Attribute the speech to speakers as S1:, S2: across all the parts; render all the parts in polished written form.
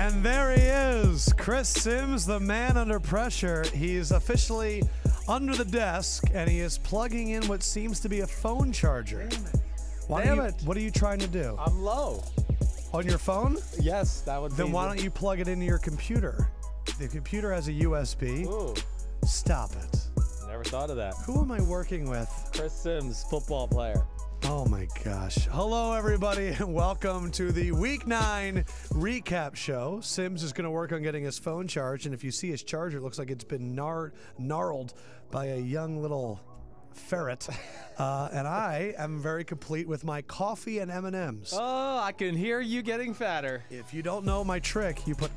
S1: And there he is, Chris Sims, the man under pressure. He's officially under the desk, and he is plugging in what seems to be a phone charger.
S2: Damn it.
S1: What are you trying to do?
S2: I'm low.
S1: On your phone?
S2: Yes, that would be.
S1: Then why don't you plug it into your computer? The computer has a USB.
S2: Ooh,
S1: Stop it.
S2: never thought of that.
S1: Who am I working with?
S2: Chris Sims, football player.
S1: Oh my gosh. Hello, everybody, and welcome to the Week 9 recap show. Sims is going to work on getting his phone charged, and if you see his charger, it looks like it's been gnarled by a young little ferret. And I am very complete with my coffee and M&Ms.
S2: Oh, I can hear you getting fatter.
S1: If you don't know my trick, you put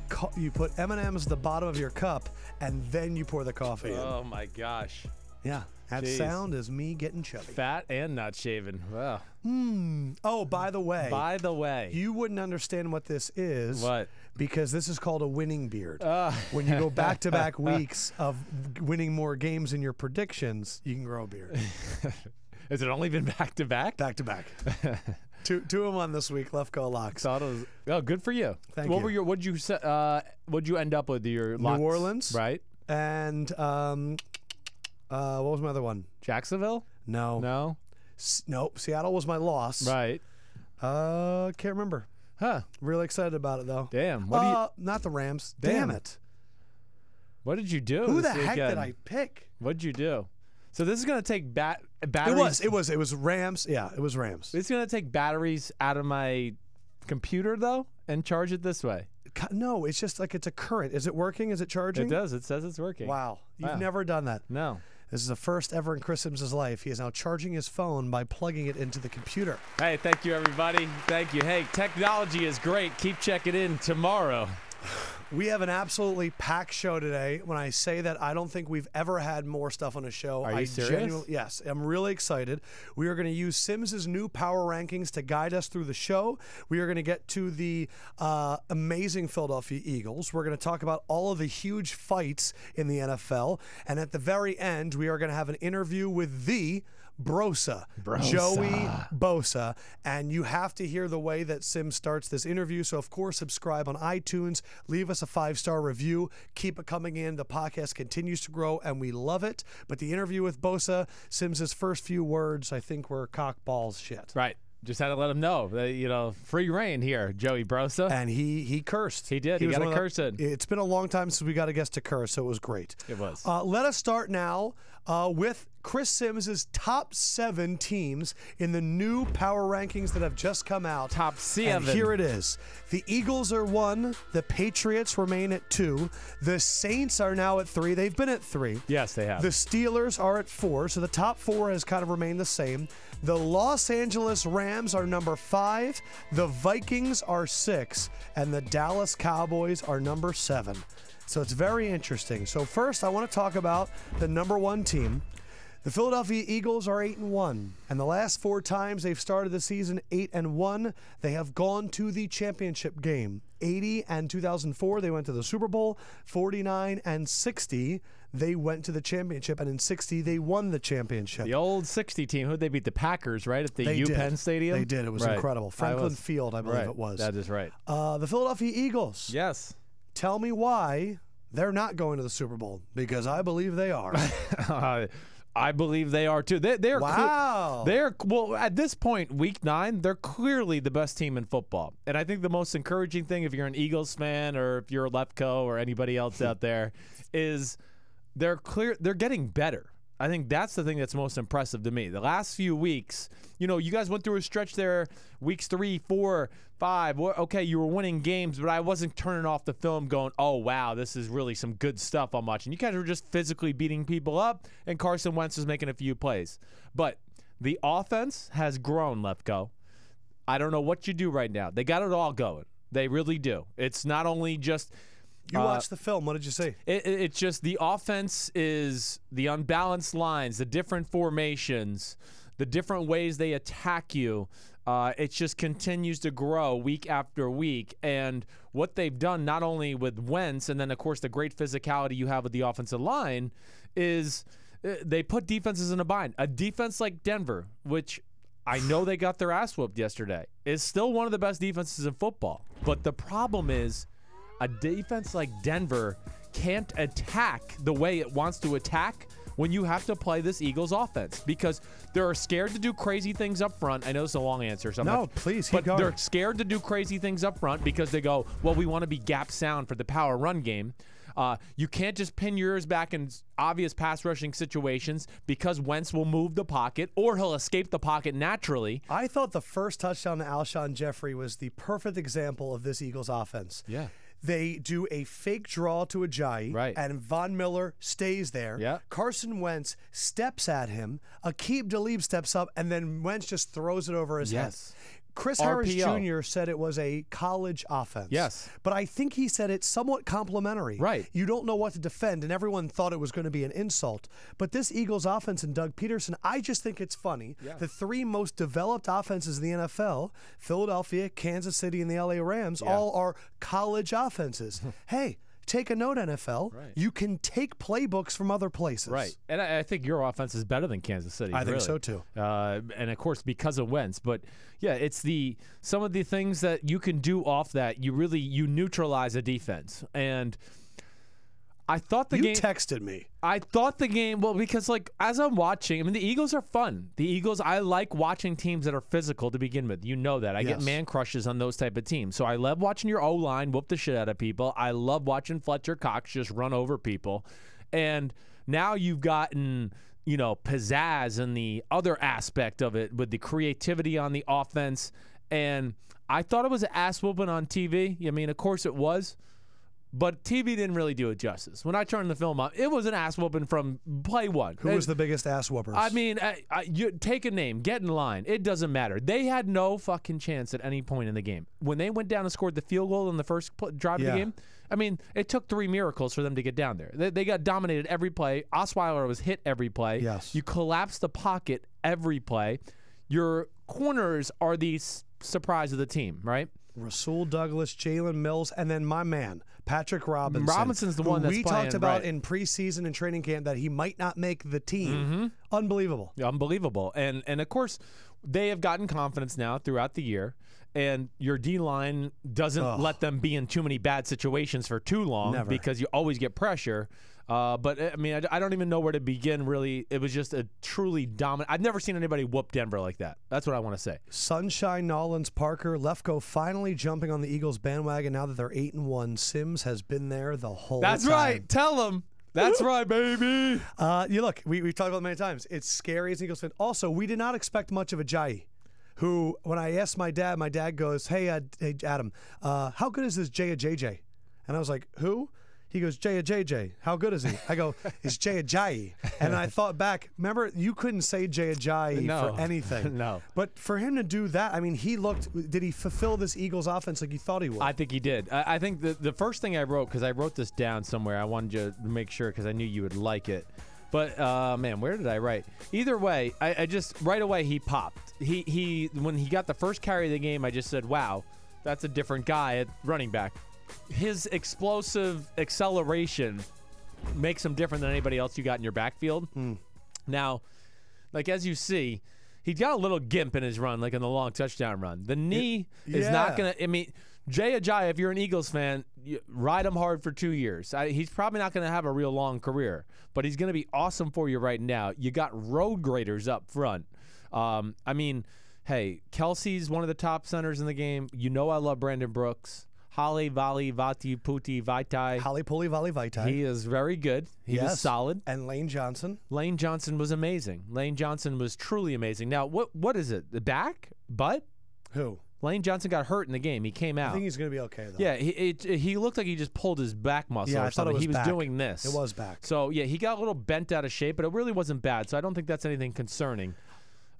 S1: M&Ms at the bottom of your cup, and then you pour the coffee in.
S2: Oh my gosh.
S1: Yeah, that
S2: Jeez.
S1: sound is me getting chubby.
S2: Fat and not shaven. Wow.
S1: Oh, by the way. You wouldn't understand what this is.
S2: What?
S1: Because this is called a winning beard. When you go back-to-back weeks of winning more games in your predictions, you can grow a beard.
S2: Has it only been back-to-back?
S1: Back-to-back. Two of them on this week. Lefkoe locks.
S2: Thought it was, oh, good for you.
S1: Thank you.
S2: What'd you end up with your locks?
S1: New Orleans.
S2: Right.
S1: And what was my other one?
S2: Jacksonville?
S1: No.
S2: No?
S1: Nope. Seattle was my loss.
S2: Right.
S1: Can't remember.
S2: Huh.
S1: Really excited about it, though.
S2: Damn.
S1: Not the Rams.
S2: Damn.
S1: Damn it.
S2: What did you do?
S1: Who the
S2: this
S1: heck
S2: weekend?
S1: did I pick?
S2: What'd you do? So this is going to take
S1: It
S2: batteries.
S1: was Rams. Yeah, it was Rams.
S2: It's going to take batteries out of my computer, though, and charge it this way.
S1: No, it's just like it's a current. Is it working? Is it charging?
S2: It does. It says it's working.
S1: Wow. You've
S2: Wow.
S1: never done that.
S2: No.
S1: This is the first ever in Chris Sims' life. He is now charging his phone by plugging it into the computer.
S2: Hey, thank you, everybody. Thank you. Hey, technology is great. Keep checking in tomorrow.
S1: We have an absolutely packed show today. When I say that, I don't think we've ever had more stuff on a show.
S2: Are you serious?
S1: Yes, I'm really excited. We are going to use Sims' new power rankings to guide us through the show. We are going to get to the amazing Philadelphia Eagles. We're going to talk about all of the huge fights in the NFL. And at the very end, we are going to have an interview with the Brosa, Joey Bosa, and you have to hear the way that Sim starts this interview. So, of course, subscribe on iTunes, leave us a 5-star review, keep it coming in. The podcast continues to grow, and we love it. But the interview with Bosa, Sim's first few words, I think, were cock balls shit.
S2: Right. Just had to let him know that, free reign here, Joey Brosa.
S1: And he cursed.
S2: He did. He got a curse in.
S1: It's been a long time since we got a guest to curse, so it was great.
S2: It was.
S1: Let us start now with Chris Sims' top 7 teams in the new power rankings that have just come out.
S2: Top 7.
S1: And here it is. The Eagles are 1. The Patriots remain at 2. The Saints are now at 3. They've been at 3.
S2: Yes, they have.
S1: The Steelers are at 4. So the top 4 has kind of remained the same. The Los Angeles Rams are number 5. The Vikings are 6. And the Dallas Cowboys are number 7. So it's very interesting. So first, I want to talk about the number 1 team. The Philadelphia Eagles are 8-1, and the last 4 times they've started the season 8-1, they have gone to the championship game. 80 and 2004, they went to the Super Bowl. 49 and 60, they went to the championship, and in 60, they won the championship.
S2: The old 60 team, who'd they beat? The Packers, right, at the Penn Stadium?
S1: They did. It was incredible. Franklin Field, I believe it was.
S2: That is right.
S1: The Philadelphia Eagles.
S2: Yes.
S1: Tell me why they're not going to the Super Bowl, because I believe they are.
S2: I believe they are too. They're
S1: wow.
S2: Well, at this point, Week 9, they're clearly the best team in football. And I think the most encouraging thing, if you're an Eagles fan or if you're a Lefkoe or anybody else out there, is they're getting better. I think that's the thing that's most impressive to me. The last few weeks, you guys went through a stretch there, weeks 3, 4, 5. Okay, you were winning games, but I wasn't turning off the film going, oh, wow, this is really some good stuff I'm watching. You guys were just physically beating people up, and Carson Wentz was making a few plays. But the offense has grown, Lefkoe. I don't know what you do right now. They got it all going. They really do. It's not only just...
S1: You watched the film. What did you see?
S2: It's just the offense is the unbalanced lines, the different formations, the different ways they attack you. It just continues to grow week after week. And what they've done, not only with Wentz and then, of course, the great physicality you have with the offensive line, is they put defenses in a bind. A defense like Denver, which I know they got their ass whooped yesterday, is still one of the best defenses in football. But the problem is, a defense like Denver can't attack the way it wants to attack when you have to play this Eagles offense, because they're scared to do crazy things up front. I know it's a long answer. So
S1: please
S2: keep
S1: going.
S2: They're scared to do crazy things up front because they go, well, we want to be gap sound for the power run game. You can't just pin yours back in obvious pass rushing situations because Wentz will move the pocket or he'll escape the pocket naturally.
S1: I thought the first touchdown to Alshon Jeffrey was the perfect example of this Eagles offense.
S2: Yeah.
S1: They do a fake draw to Ajayi,
S2: right,
S1: and Von Miller stays there.
S2: Yeah.
S1: Carson Wentz steps at him. Aqib Talib steps up, and then Wentz just throws it over his head. Chris Harris Jr. said it was a college offense.
S2: Yes.
S1: But I think he said it's somewhat complimentary.
S2: Right.
S1: You don't know what to defend, and everyone thought it was going to be an insult. But this Eagles offense and Doug Peterson, I just think it's funny. Yeah. The three most developed offenses in the NFL, Philadelphia, Kansas City, and the LA Rams, all are college offenses. Hey, take a note, NFL. Right. You can take playbooks from other places.
S2: Right. And I think your offense is better than Kansas City.
S1: I think so, too.
S2: And, of course, because of Wentz. But, yeah, it's some of the things that you can do off that. You neutralize a defense. And I thought the game.
S1: You texted me.
S2: I thought the game, well, because, as I'm watching, I mean, the Eagles are fun. The Eagles, I like watching teams that are physical to begin with. You know that. I get man crushes on those type of teams. So I love watching your O-line whoop the shit out of people. I love watching Fletcher Cox just run over people. And now you've gotten, pizzazz and the other aspect of it with the creativity on the offense. And I thought it was an ass whooping on TV. I mean, of course it was. But TV didn't really do it justice. When I turned the film up, it was an ass whooping from play one.
S1: Who was the biggest ass whoopers?
S2: I mean, you take a name, get in line. It doesn't matter. They had no fucking chance at any point in the game. When they went down and scored the field goal in the first drive of the game, I mean, it took 3 miracles for them to get down there. They got dominated every play. Osweiler was hit every play.
S1: Yes.
S2: You collapsed the pocket every play. Your corners are the surprise of the team, right?
S1: Rasul Douglas, Jalen Mills, and then my man, Patrick Robinson.
S2: Robinson's the one that's
S1: we
S2: playing,
S1: talked about
S2: right,
S1: in preseason and training camp that he might not make the team.
S2: Mm-hmm.
S1: Unbelievable.
S2: Unbelievable. And of course, they have gotten confidence now throughout the year, and your D-line doesn't let them be in too many bad situations for too long because you always get pressure. But, I mean, I don't even know where to begin, really. It was just a truly dominant. I've never seen anybody whoop Denver like that. That's what I want to say.
S1: Sunshine, Nollins, Parker, Lefkoe finally jumping on the Eagles bandwagon now that they're 8-1. Sims has been there the whole time.
S2: That's right. Tell them. That's right, baby.
S1: Look, we've talked about it many times. It's scary as an Eagles fan. Also, we did not expect much of Ajayi, who, when I asked my dad goes, hey Adam, how good is this JJ? And I was like, who? He goes, JJ. How good is he? I go, it's Ajayi. And I thought back, remember, you couldn't say Ajayi for anything.
S2: No.
S1: But for him to do that, I mean, did he fulfill this Eagles offense like you thought he would?
S2: I think he did. I think the first thing I wrote, because I wrote this down somewhere, I wanted you to make sure because I knew you would like it. But, man, where did I write? Either way, I just, right away, he popped. When he got the first carry of the game, I just said, wow, that's a different guy at running back. His explosive acceleration makes him different than anybody else you got in your backfield. Now, as you see, he's got a little gimp in his run, like in the long touchdown run. The knee is not going to – I mean, Ajayi, if you're an Eagles fan, ride him hard for 2 years. He's probably not going to have a real long career, but he's going to be awesome for you right now. You got road graders up front. I mean, hey, Kelsey's one of the top centers in the game. You know I love Brandon Brooks. Holly, Vali, Vati, Puti, Vaitai.
S1: Holly, Puli, Vali, Vaitai.
S2: He is very good. He was solid.
S1: And Lane Johnson.
S2: Lane Johnson was amazing. Lane Johnson was truly amazing. Now, what is it? The back? Butt?
S1: Who?
S2: Lane Johnson got hurt in the game. He came out.
S1: I think he's going to be okay, though.
S2: Yeah, he looked like he just pulled his back muscle or something. He was doing this.
S1: It was back.
S2: So, yeah, he got a little bent out of shape, but it really wasn't bad. So I don't think that's anything concerning.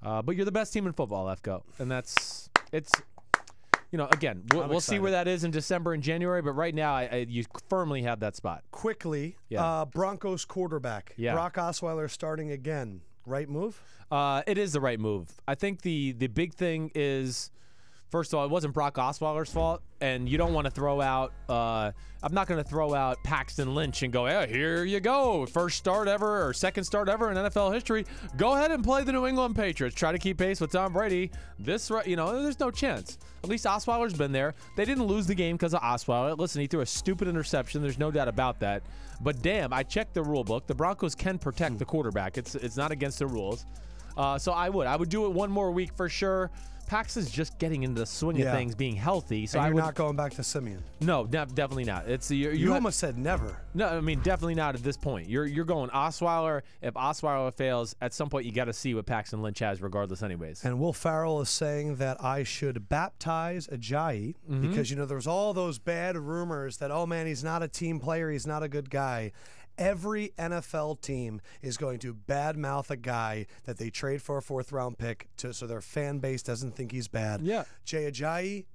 S2: But you're the best team in football, Lefkoe. And it's... again, we'll see where that is in December and January, but right now you firmly have that spot.
S1: Quickly, Broncos quarterback.
S2: Yeah.
S1: Brock Osweiler starting again. Right move?
S2: It is the right move. I think the big thing is First of all, it wasn't Brock Osweiler's fault, and you don't want to throw out I'm not going to throw out Paxton Lynch and go, hey, here you go, first start ever or second start ever in NFL history. Go ahead and play the New England Patriots. Try to keep pace with Tom Brady. There's no chance. At least Osweiler's been there. They didn't lose the game because of Osweiler. Listen, he threw a stupid interception. There's no doubt about that. But damn, I checked the rule book. The Broncos can protect the quarterback. It's not against the rules. So I would do it one more week for sure. Pax is just getting into the swing of things, being healthy. So
S1: and you're not going back to Simeon.
S2: No, definitely not.
S1: You almost said never.
S2: No, I mean definitely not at this point. You're going Osweiler. If Osweiler fails, at some point you got to see what Paxton Lynch has, regardless, anyways.
S1: And Will Farrell is saying that I should baptize Ajayi because there's all those bad rumors that he's not a team player, he's not a good guy. Every NFL team is going to badmouth a guy that they trade for a fourth-round pick so their fan base doesn't think he's bad.
S2: Yeah.
S1: Jay Ajayi,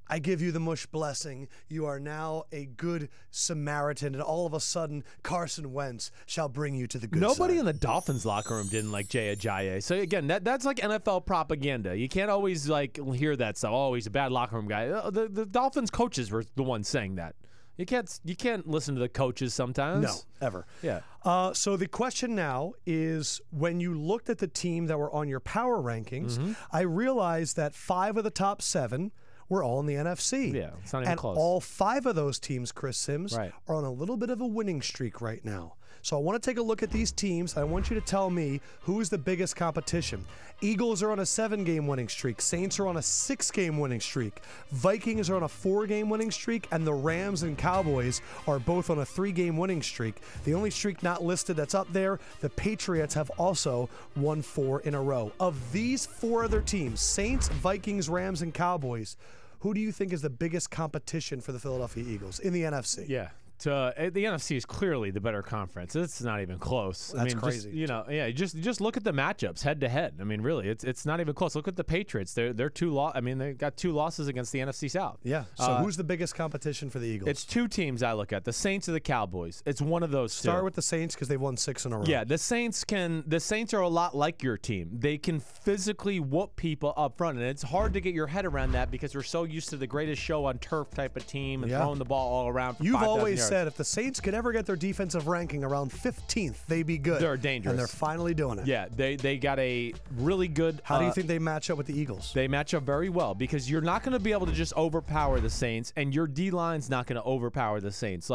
S1: I give you the mush blessing. You are now a good Samaritan, and all of a sudden, Carson Wentz shall bring you to the good
S2: Nobody
S1: side.
S2: in the Dolphins locker room didn't like Jay Ajayi. So again, that's like NFL propaganda. You can't always hear that stuff. Oh, he's a bad locker room guy. The Dolphins coaches were the ones saying that. You can't listen to the coaches sometimes.
S1: No, ever.
S2: Yeah.
S1: So the question now is, when you looked at the team that were on your power rankings, I realized that 5 of the top 7 were all in the NFC.
S2: Yeah, it's not even
S1: and
S2: close.
S1: All 5 of those teams, Chris Sims,
S2: Right.
S1: are on a little bit of a winning streak right now. So I want to take a look at these teams. I want you to tell me who is the biggest competition. Eagles are on a 7-game winning streak. Saints are on a 6-game winning streak. Vikings are on a 4-game winning streak. And the Rams and Cowboys are both on a 3-game winning streak. The only streak not listed that's up there, the Patriots have also won 4 in a row. Of these 4 other teams, Saints, Vikings, Rams, and Cowboys, who do you think is the biggest competition for the Philadelphia Eagles in the NFC?
S2: Yeah. The NFC is clearly the better conference. It's not even close.
S1: That's crazy.
S2: Just look at the matchups head to head. I mean, really, it's not even close. Look at the Patriots. They're they got 2 losses against the NFC South.
S1: Yeah. So who's the biggest competition for the Eagles?
S2: It's 2 teams I look at: the Saints or the Cowboys. It's one of those.
S1: Start with the Saints because they've won 6 in a row.
S2: Yeah, the Saints are a lot like your team. They can physically whoop people up front, and it's hard to get your head around that because we're so used to the greatest show on turf type of team and throwing the ball all around. For
S1: You've
S2: 5,000
S1: always
S2: yards.
S1: said if the Saints could ever get their defensive ranking around 15th, they'd be good.
S2: They're dangerous.
S1: And they're finally doing it.
S2: Yeah, they got a really good.
S1: How do you think they match up with the Eagles?
S2: They match up very well because you're not going to be able to just overpower the Saints, and your D-line's not going to overpower the Saints.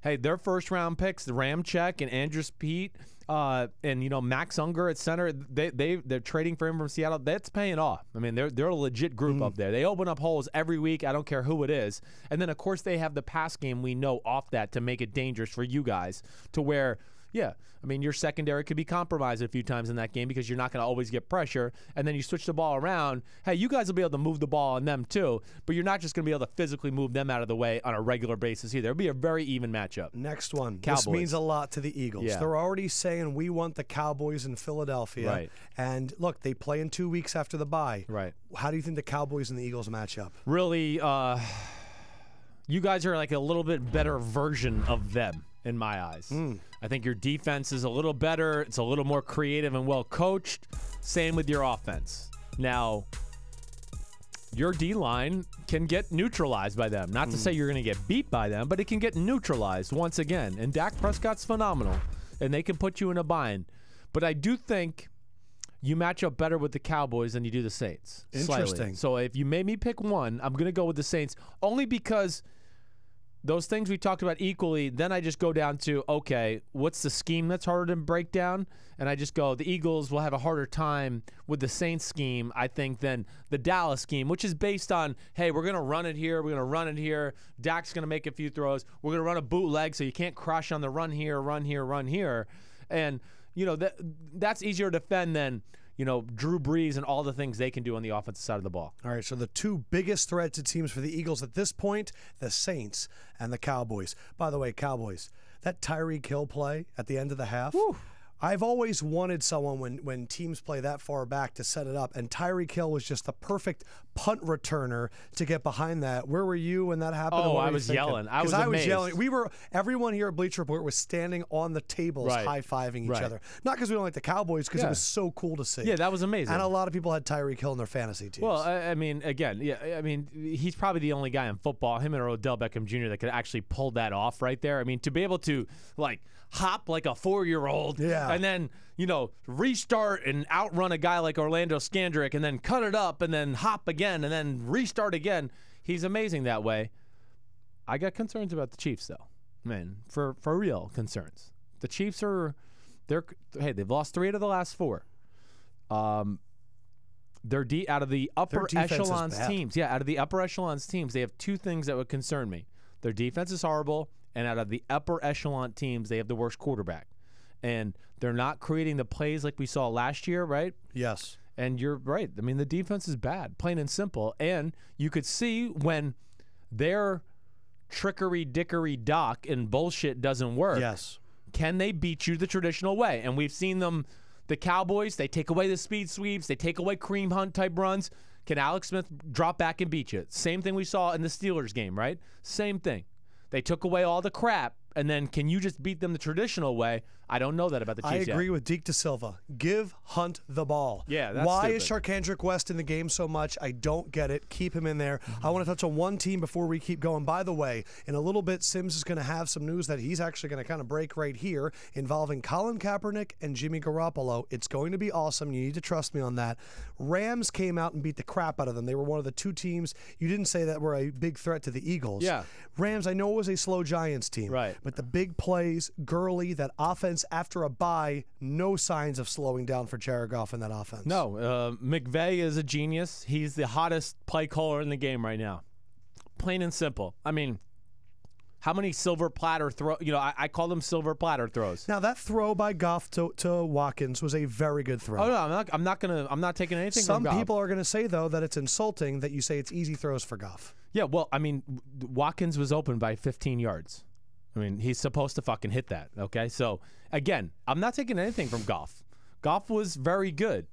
S2: Hey, their first-round picks, the Ramczyk and Andrus Peat, and Max Unger at center, they're trading for him from Seattle. That's paying off. I mean, they're a legit group up there. They open up holes every week. I don't care who it is. And then, of course, they have the pass game we know off that to make it dangerous for you guys to where – yeah, I mean, your secondary could be compromised a few times in that game because you're not going to always get pressure. And then you switch the ball around. Hey, you guys will be able to move the ball on them too, but you're not just going to be able to physically move them out of the way on a regular basis either. It'll be a very even matchup.
S1: Next one.
S2: Cowboys.
S1: This means a lot to the Eagles.
S2: Yeah.
S1: They're already saying we want the Cowboys in Philadelphia.
S2: Right.
S1: And look, they play in 2 weeks after the bye.
S2: Right.
S1: How do you think the Cowboys and the Eagles match up?
S2: Really, you guys are like a little bit better version of them in my eyes. I think your defense is a little better. It's a little more creative and well coached. Same with your offense. Now, your D-line can get neutralized by them. Not to say you're going to get beat by them, but it can get neutralized once again. And Dak Prescott's phenomenal, and they can put you in a bind. But I do think you match up better with the Cowboys than you do the Saints.
S1: Interesting.
S2: Slightly. So if you made me pick one, I'm going to go with the Saints only because those things we talked about equally, then I just go down to, okay, what's the scheme that's harder to break down? And I just go, the Eagles will have a harder time with the Saints scheme, I think, than the Dallas scheme, which is based on, hey, we're going to run it here, we're going to run it here, Dak's going to make a few throws, we're going to run a bootleg so you can't crush on the run here, run here, run here. And, that's easier to defend than, Drew Brees and all the things they can do on the offensive side of the ball.
S1: All right, so the 2 biggest threats, it seems, for the Eagles at this point, the Saints and the Cowboys. By the way, Cowboys, that Tyreke Hill play at the end of the half, I've always wanted someone when teams play that far back to set it up, and Tyreke Hill was just the perfect punt returner to get behind that. Where were you when that happened?
S2: Oh, I was yelling. I was amazed.
S1: Everyone here at Bleacher Report was standing on the tables high-fiving each other. Not because we don't like the Cowboys, because it was so cool to see.
S2: Yeah, that was amazing.
S1: And a lot of people had Tyreke Hill in their fantasy teams.
S2: Well, I mean, again, he's probably the only guy in football, him and Odell Beckham Jr., that could actually pull that off right there. I mean, to be able to, like, hop like a 4-year-old and then, restart and outrun a guy like Orlando Scandrick and then cut it up and then hop again and then restart again. He's amazing that way. I got concerns about the Chiefs, though. Man, for real concerns. The Chiefs they've lost 3 out of the last 4. They're out of the upper echelons teams. Yeah, out of the upper echelons teams, they have 2 things that would concern me. Their defense is horrible, and out of the upper echelon teams, they have the worst quarterback. And they're not creating the plays like we saw last year, right?
S1: Yes.
S2: And you're right. I mean, the defense is bad, plain and simple. And you could see when their trickery, dickery, doc, and bullshit doesn't work.
S1: Yes.
S2: Can they beat you the traditional way? And we've seen them, the Cowboys, they take away the speed sweeps, they take away Kareem Hunt type runs. Can Alex Smith drop back and beat you? Same thing we saw in the Steelers game, right? Same thing. They took away all the crap, and then can you just beat them the traditional way? I don't know that about the Chiefs
S1: I agree with Deke De Silva. Give Hunt the ball.
S2: Yeah, that's
S1: Why
S2: stupid.
S1: is Charkandrick West in the game so much? I don't get it. Keep him in there. I want to touch on one team before we keep going. By the way, in a little bit, Sims is going to have some news that he's actually going to kind of break right here involving Colin Kaepernick and Jimmy Garoppolo. It's going to be awesome. You need to trust me on that. Rams came out and beat the crap out of them. They were one of the 2 teams, you didn't say that were a big threat to the Eagles.
S2: Yeah.
S1: Rams, I know it was a slow Giants team.
S2: Right.
S1: But the big plays, Gurley, that offense after a bye, no signs of slowing down for Jared Goff in that offense.
S2: No, McVay is a genius. He's the hottest play caller in the game right now. Plain and simple. I mean, how many silver platter throw? I call them silver platter throws.
S1: Now that throw by Goff to Watkins was a very good throw.
S2: Oh no, I'm not taking anything from Goff.
S1: Some people are going to say though that it's insulting that you say it's easy throws for Goff.
S2: Yeah, well, I mean, Watkins was open by 15 yards. I mean, he's supposed to fucking hit that, okay? So, again, I'm not taking anything from Goff. Goff was very good.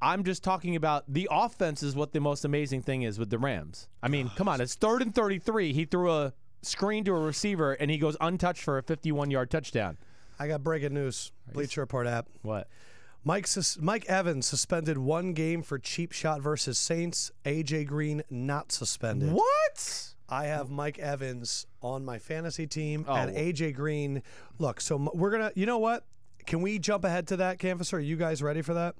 S2: I'm just talking about the offense is what the most amazing thing is with the Rams. I mean, come on, it's 3rd and 33. He threw a screen to a receiver, and he goes untouched for a 51-yard touchdown.
S1: I got breaking news. Bleacher Report app.
S2: What?
S1: Mike Evans suspended 1 game for cheap shot versus Saints. AJ Green not suspended.
S2: What?
S1: I have Mike Evans on my fantasy team and AJ Green. Look, so we're going to, you know what? Can we jump ahead to that, Canvasser? Are you guys ready for that?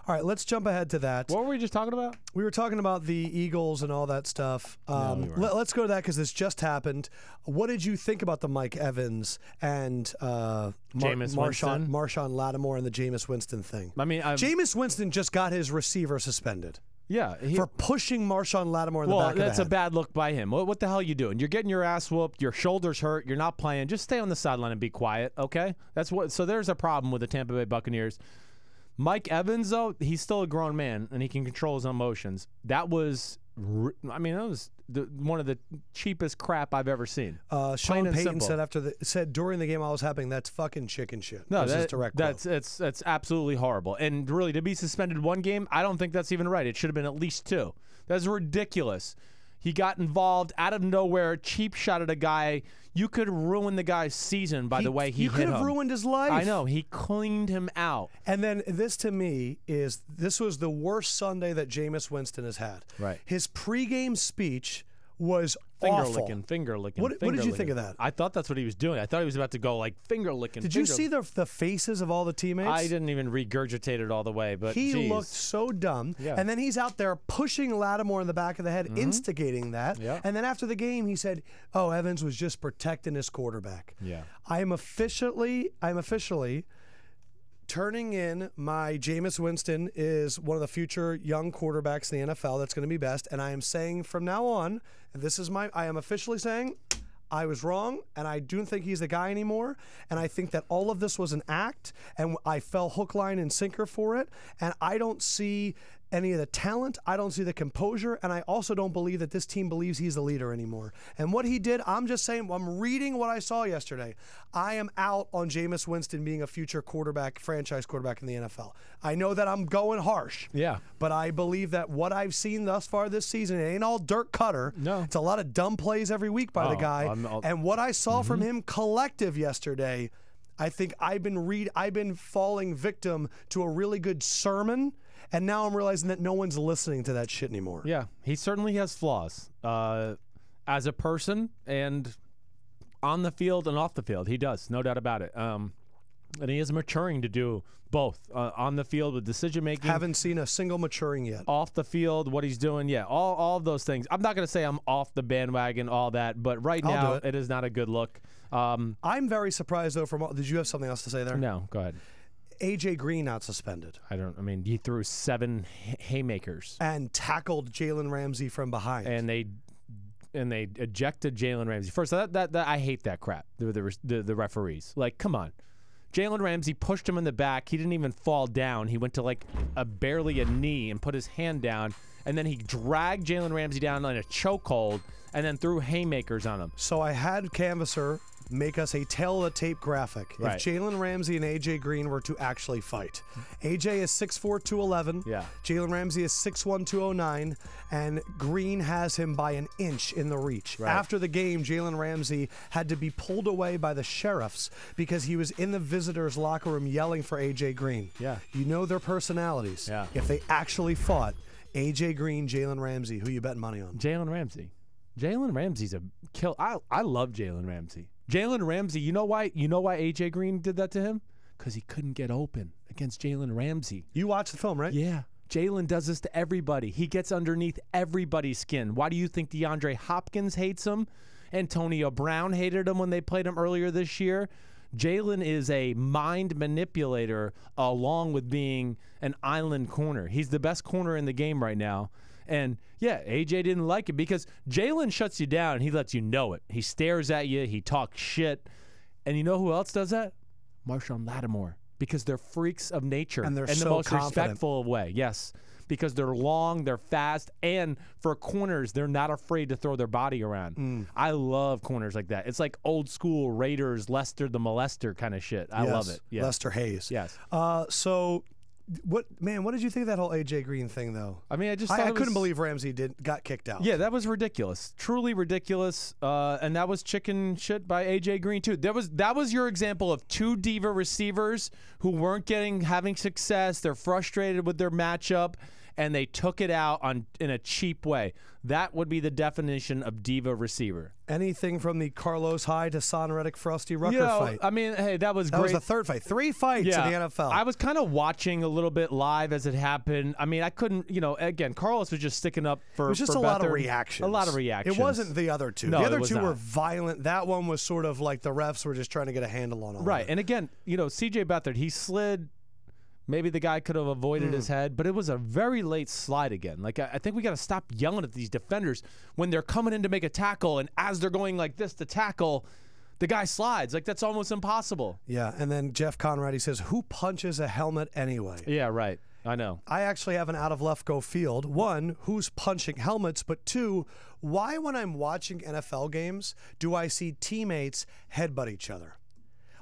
S1: All right, let's jump ahead to that.
S2: What were we just talking about?
S1: We were talking about the Eagles and all that stuff. Let's go to that because this just happened. What did you think about the Mike Evans and Marshawn Lattimore and the Jameis Winston thing?
S2: I mean,
S1: Jameis Winston just got his receiver suspended.
S2: Yeah.
S1: For pushing Marshawn Lattimore in the back of the head.
S2: Well, that's a bad look by him. What the hell are you doing? You're getting your ass whooped. Your shoulder's hurt. You're not playing. Just stay on the sideline and be quiet, okay? So there's a problem with the Tampa Bay Buccaneers. Mike Evans, though, he's still a grown man, and he can control his emotions. That was one of the cheapest crap I've ever seen.
S1: Sean Payton said during the game I was happening, that's fucking chicken shit.
S2: No,
S1: that's
S2: it's absolutely horrible. And really, to be suspended 1 game, I don't think that's even right. It should have been at least 2. That's ridiculous. He got involved out of nowhere, cheap shot at a guy. You could ruin the guy's season by the way he hit him.
S1: You could have ruined his life.
S2: I know. He cleaned him out.
S1: And then this, to me, this was the worst Sunday that Jameis Winston has had.
S2: Right.
S1: His pregame speech was
S2: finger
S1: awful.
S2: licking.
S1: What did you think of that?
S2: I thought that's what he was doing. I thought he was about to go like finger licking.
S1: Did you see the faces of all the teammates?
S2: I didn't even regurgitate it all the way, but
S1: he looked so dumb.
S2: Yeah.
S1: And then he's out there pushing Lattimore in the back of the head, instigating that.
S2: Yeah.
S1: And then after the game, he said, "Oh, Evans was just protecting his quarterback."
S2: Yeah.
S1: I'm officially turning in my Jameis Winston is one of the future young quarterbacks in the NFL that's going to be best. And I am saying from now on, I am officially saying I was wrong, and I don't think he's the guy anymore. And I think that all of this was an act, and I fell hook, line, and sinker for it. And I don't see any of the talent. I don't see the composure. And I also don't believe that this team believes he's the leader anymore. And what he did, I'm just saying, I'm reading what I saw yesterday. I am out on Jameis Winston being a future quarterback, franchise quarterback in the NFL. I know that I'm going harsh.
S2: Yeah.
S1: But I believe that what I've seen thus far this season, it ain't all Dirk Cutter.
S2: No.
S1: It's a lot of dumb plays every week by the guy. And what I saw from him collective yesterday, I think I've been falling victim to a really good sermon. And now I'm realizing that no one's listening to that shit anymore.
S2: Yeah, he certainly has flaws as a person and on the field and off the field. He does, no doubt about it. And he is maturing to do both on the field with decision making.
S1: Haven't seen a single maturing yet.
S2: Off the field, what he's doing, yeah, all of those things. I'm not going to say I'm off the bandwagon, all that, but right now it is not a good look.
S1: I'm very surprised though. Did you have something else to say there?
S2: No, go ahead.
S1: AJ Green not suspended.
S2: I mean, he threw 7 haymakers
S1: and tackled Jalen Ramsey from behind.
S2: And they ejected Jalen Ramsey. First, that I hate that crap. The referees, like, come on. Jalen Ramsey pushed him in the back. He didn't even fall down. He went to like barely a knee and put his hand down, and then he dragged Jalen Ramsey down in a chokehold and then threw haymakers on him.
S1: So I had Canvasser make us a tail of the tape graphic.
S2: Right.
S1: If Jalen Ramsey and AJ Green were to actually fight. AJ is 6'4", 211.
S2: Yeah.
S1: Jalen Ramsey is 6'1", 209. And Green has him by an inch in the reach.
S2: Right.
S1: After the game, Jalen Ramsey had to be pulled away by the sheriffs because he was in the visitors' locker room yelling for AJ Green.
S2: Yeah.
S1: You know their personalities.
S2: Yeah.
S1: If they actually fought, AJ Green, Jalen Ramsey, who you betting money on?
S2: Jalen Ramsey. Jalen Ramsey's a kill. I love Jalen Ramsey. Jalen Ramsey, you know why AJ Green did that to him? Because he couldn't get open against Jalen Ramsey.
S1: You watched the film, right?
S2: Yeah. Jalen does this to everybody. He gets underneath everybody's skin. Why do you think DeAndre Hopkins hates him? Antonio Brown hated him when they played him earlier this year. Jalen is a mind manipulator along with being an island corner. He's the best corner in the game right now. And, yeah, AJ didn't like it because Jalen shuts you down and he lets you know it. He stares at you. He talks shit. And you know who else does that? Marshawn Lattimore. Because they're freaks of nature.
S1: And they're
S2: in
S1: so
S2: the most
S1: confident.
S2: respectful way. Yes. Because they're long, they're fast, and for corners, they're not afraid to throw their body around. I love corners like that. It's like old school Raiders, Lester the Molester kind of shit. I love it. Yeah.
S1: Lester Hayes.
S2: Yes.
S1: So, what did you think of that whole AJ Green thing, though?
S2: I mean,
S1: I couldn't believe Ramsey got kicked out.
S2: Yeah, that was ridiculous. Truly ridiculous. And that was chicken shit by AJ Green too. That was your example of 2 diva receivers who weren't having success. They're frustrated with their matchup, and they took it out in a cheap way. That would be the definition of diva receiver.
S1: Anything from the Carlos Hyde to Son Reddick Frosty Rucker fight.
S2: I mean, hey, that was great.
S1: That was the third fight. 3 fights in the NFL.
S2: I was kind of watching a little bit live as it happened. I mean, I couldn't, again, Carlos was just sticking up for
S1: It was just a lot of reactions.
S2: A lot of reactions.
S1: It wasn't the other two.
S2: No,
S1: the other
S2: it was
S1: two
S2: not.
S1: were violent. That one was sort of like the refs were just trying to get a handle on all
S2: Right.
S1: of it.
S2: And again, CJ Beathard, he slid. Maybe the guy could have avoided his head, but it was a very late slide again. Like, I think we got to stop yelling at these defenders when they're coming in to make a tackle, and as they're going like this to tackle, the guy slides. Like, that's almost impossible.
S1: Yeah, and then Jeff Conrad, he says, who punches a helmet anyway?
S2: Yeah, right. I know.
S1: I actually have an out of Lefkoe Field. 1, who's punching helmets? But 2, why when I'm watching NFL games do I see teammates headbutt each other?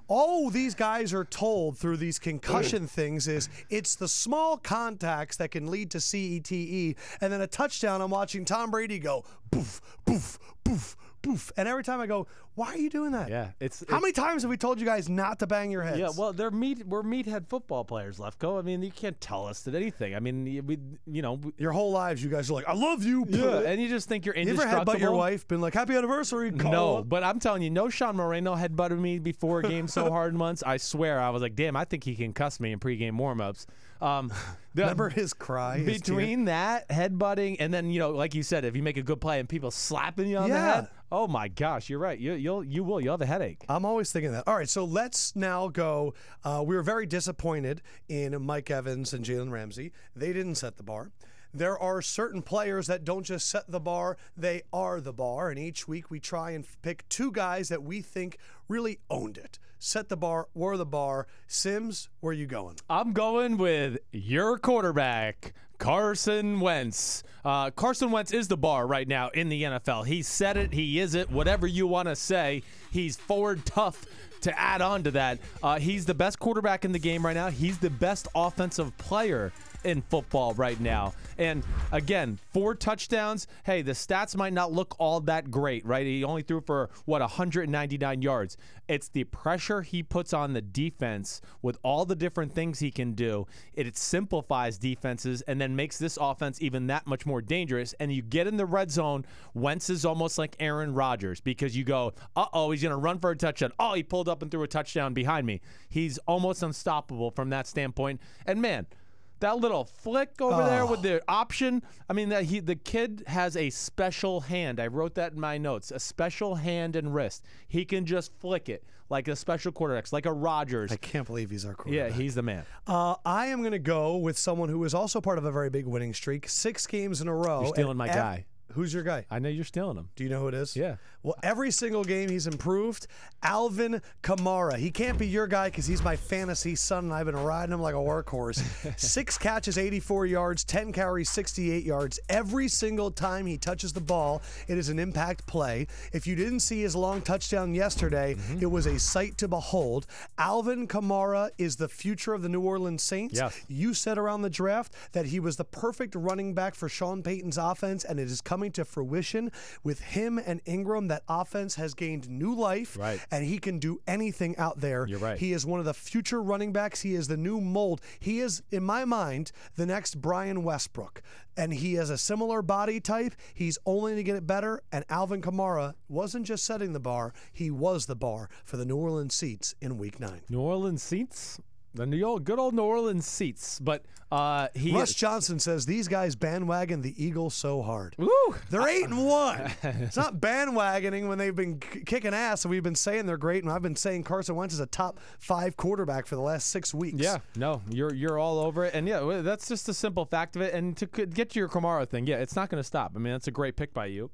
S1: All these guys are told through these concussion things is it's the small contacts that can lead to CETE, and then a touchdown. I'm watching Tom Brady go poof, poof, poof, poof, and every time I go, why are you doing that?
S2: Yeah,
S1: how many times have we told you guys not to bang your heads?
S2: Yeah, well, we're meathead football players, Lefkoe. I mean, you can't tell us that anything. I mean,
S1: your whole lives, you guys are like, I love you.
S2: Yeah, and you just think you're indestructible.
S1: You ever headbutt your wife? Been like, happy anniversary?
S2: No, but I'm telling you, no Sean Moreno headbutted me before a game so hard once. I swear, I was like, damn, I think he can cuss me in pregame warmups.
S1: Remember his cry?
S2: Between that, headbutting, and then, like you said, if you make a good play and people slapping you on the head, oh my gosh, you're right. You'll have a headache.
S1: I'm always thinking that. All right, so let's now go. We were very disappointed in Mike Evans and Jalen Ramsey. They didn't set the bar. There are certain players that don't just set the bar, they are the bar. And each week we try and pick 2 guys that we think really owned it. Set the bar, were the bar. Sims, where are you going?
S2: I'm going with your quarterback, Carson Wentz. Carson Wentz is the bar right now in the NFL. He said it. He is it. Whatever you want to say. He's forward tough to add on to that. He's the best quarterback in the game right now. He's the best offensive player in football right now. And again, 4 touchdowns. Hey, the stats might not look all that great, right? He only threw for, 199 yards. It's the pressure he puts on the defense with all the different things he can do. It simplifies defenses and then makes this offense even that much more dangerous. And you get in the red zone, Wentz is almost like Aaron Rodgers because you go, uh-oh, he's going to run for a touchdown. Oh, he pulled up and threw a touchdown behind me. He's almost unstoppable from that standpoint. And, man, that little flick over there with the option, I mean, the kid has a special hand. I wrote that in my notes, a special hand and wrist. He can just flick it like a special quarterback, like a Rodgers.
S1: I can't believe he's our quarterback.
S2: Yeah, he's the man.
S1: I am going to go with someone who is also part of a very big winning streak, 6 games in a row.
S2: You're stealing my guy.
S1: Who's your guy?
S2: I know you're stealing him.
S1: Do you know who it is?
S2: Yeah.
S1: Well, every single game he's improved. Alvin Kamara. He can't be your guy because he's my fantasy son, and I've been riding him like a workhorse. 6 catches, 84 yards, 10 carries, 68 yards. Every single time he touches the ball, it is an impact play. If you didn't see his long touchdown yesterday, it was a sight to behold. Alvin Kamara is the future of the New Orleans Saints.
S2: Yes.
S1: You said around the draft that he was the perfect running back for Sean Payton's offense, and it is coming to fruition with him and Ingram. That offense has gained new life, and he can do anything out there.
S2: You're right.
S1: He is one of the future running backs. He is the new mold. He is, in my mind, the next Brian Westbrook, and he has a similar body type. He's only going to get it better, and Alvin Kamara wasn't just setting the bar. He was the bar for the New Orleans Saints in Week 9.
S2: New Orleans Saints? The good old New Orleans Saints. But
S1: Russ Johnson says these guys bandwagon the Eagles so hard.
S2: Woo!
S1: They're 8-1. It's not bandwagoning when they've been kicking ass, and we've been saying they're great, and I've been saying Carson Wentz is a top 5 quarterback for the last 6 weeks.
S2: Yeah, no, you're all over it, and yeah, that's just a simple fact of it. And to get to your Kamara thing, yeah, it's not going to stop. I mean, that's a great pick by you.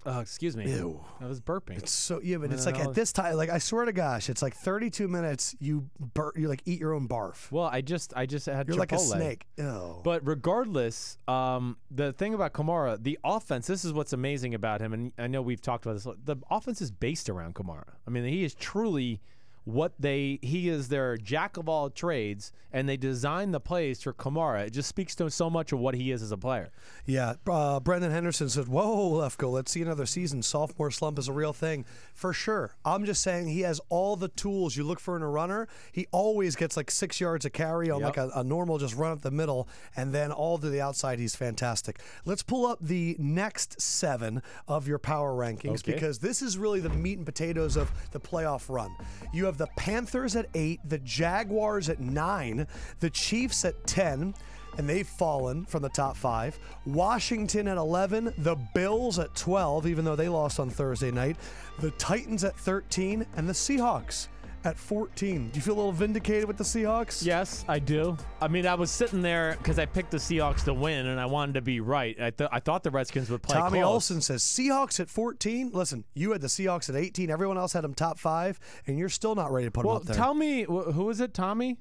S2: Excuse me.
S1: Ew.
S2: I was burping.
S1: It's so but it's like at this time, like I swear to gosh, it's like 32 minutes. You like eat your own barf.
S2: Well, I just had
S1: You're
S2: Chipotle.
S1: like a snake. Ew.
S2: But regardless, the thing about Kamara, the offense. This is what's amazing about him, and I know we've talked about this. The offense is based around Kamara. I mean, he is truly he is their jack of all trades, and they design the plays for Kamara. It just speaks to so much of what he is as a player.
S1: Yeah, Brendan Henderson said, whoa, Lefkoe, let's see another season. Sophomore slump is a real thing. For sure. I'm just saying he has all the tools you look for in a runner. He always gets like 6 yards a carry on like a normal just run up the middle, and then all to the outside. He's fantastic. Let's pull up the next 7 of your power rankings because this is really the meat and potatoes of the playoff run. You have the Panthers at 8, the Jaguars at 9, the Chiefs at 10, and they've fallen from the top 5. Washington at 11, the Bills at 12, even though they lost on Thursday night, the Titans at 13, and the Seahawks at 14. Do you feel a little vindicated with the Seahawks?
S2: Yes, I do. I mean, I was sitting there because I picked the Seahawks to win, and I wanted to be right. I thought the Redskins would play
S1: Tommy
S2: close.
S1: Olson says, Seahawks at 14? Listen, you had the Seahawks at 18. Everyone else had them top 5, and you're still not ready to put them up there.
S2: Tell me, who was it, Tommy?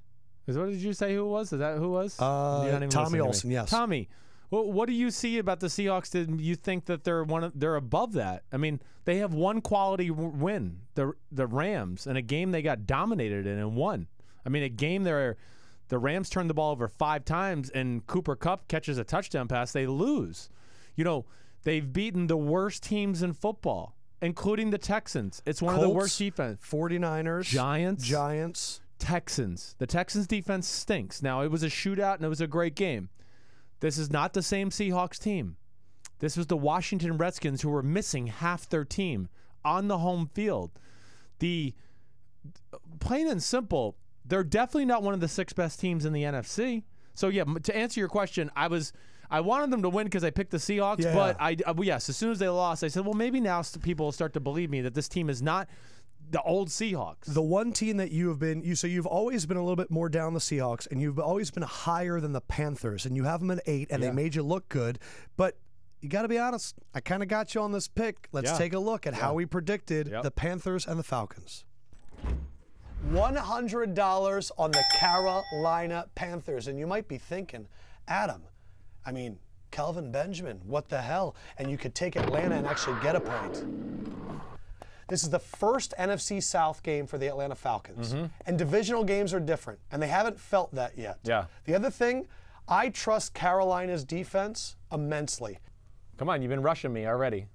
S2: What did you say who it was? Is that who it was?
S1: Tommy Olson, yes.
S2: Tommy, what do you see about the Seahawks that you think that they're above that? I mean, they have one quality win, the Rams, in a game they got dominated in and won. I mean, a game the Rams turned the ball over 5 times and Cooper Kupp catches a touchdown pass, they lose. You know, they've beaten the worst teams in football, including the Texans. It's one of the worst defense.
S1: 49ers. Giants.
S2: Texans. The Texans defense stinks. Now, it was a shootout and it was a great game. This is not the same Seahawks team. This was the Washington Redskins who were missing half their team on the home field. Plain and simple, they're definitely not one of the 6 best teams in the NFC. So, yeah, to answer your question, I wanted them to win because I picked the Seahawks, but yes, as soon as they lost, I said, well, maybe now people will start to believe me that this team is not the old Seahawks.
S1: The one team that you have been, so you've always been a little bit more down the Seahawks, and you've always been higher than the Panthers, and you have them at 8, and they made you look good. But you got to be honest, I kind of got you on this pick. Let's take a look at how we predicted the Panthers and the Falcons. $100 on the Carolina Panthers, and you might be thinking, Adam, I mean, Kelvin Benjamin, what the hell? And you could take Atlanta and actually get a point. This is the first NFC South game for the Atlanta Falcons. And divisional games are different, and they haven't felt that yet.
S3: Yeah.
S1: The other thing, I trust Carolina's defense immensely.
S3: Come on, you've been rushing me already.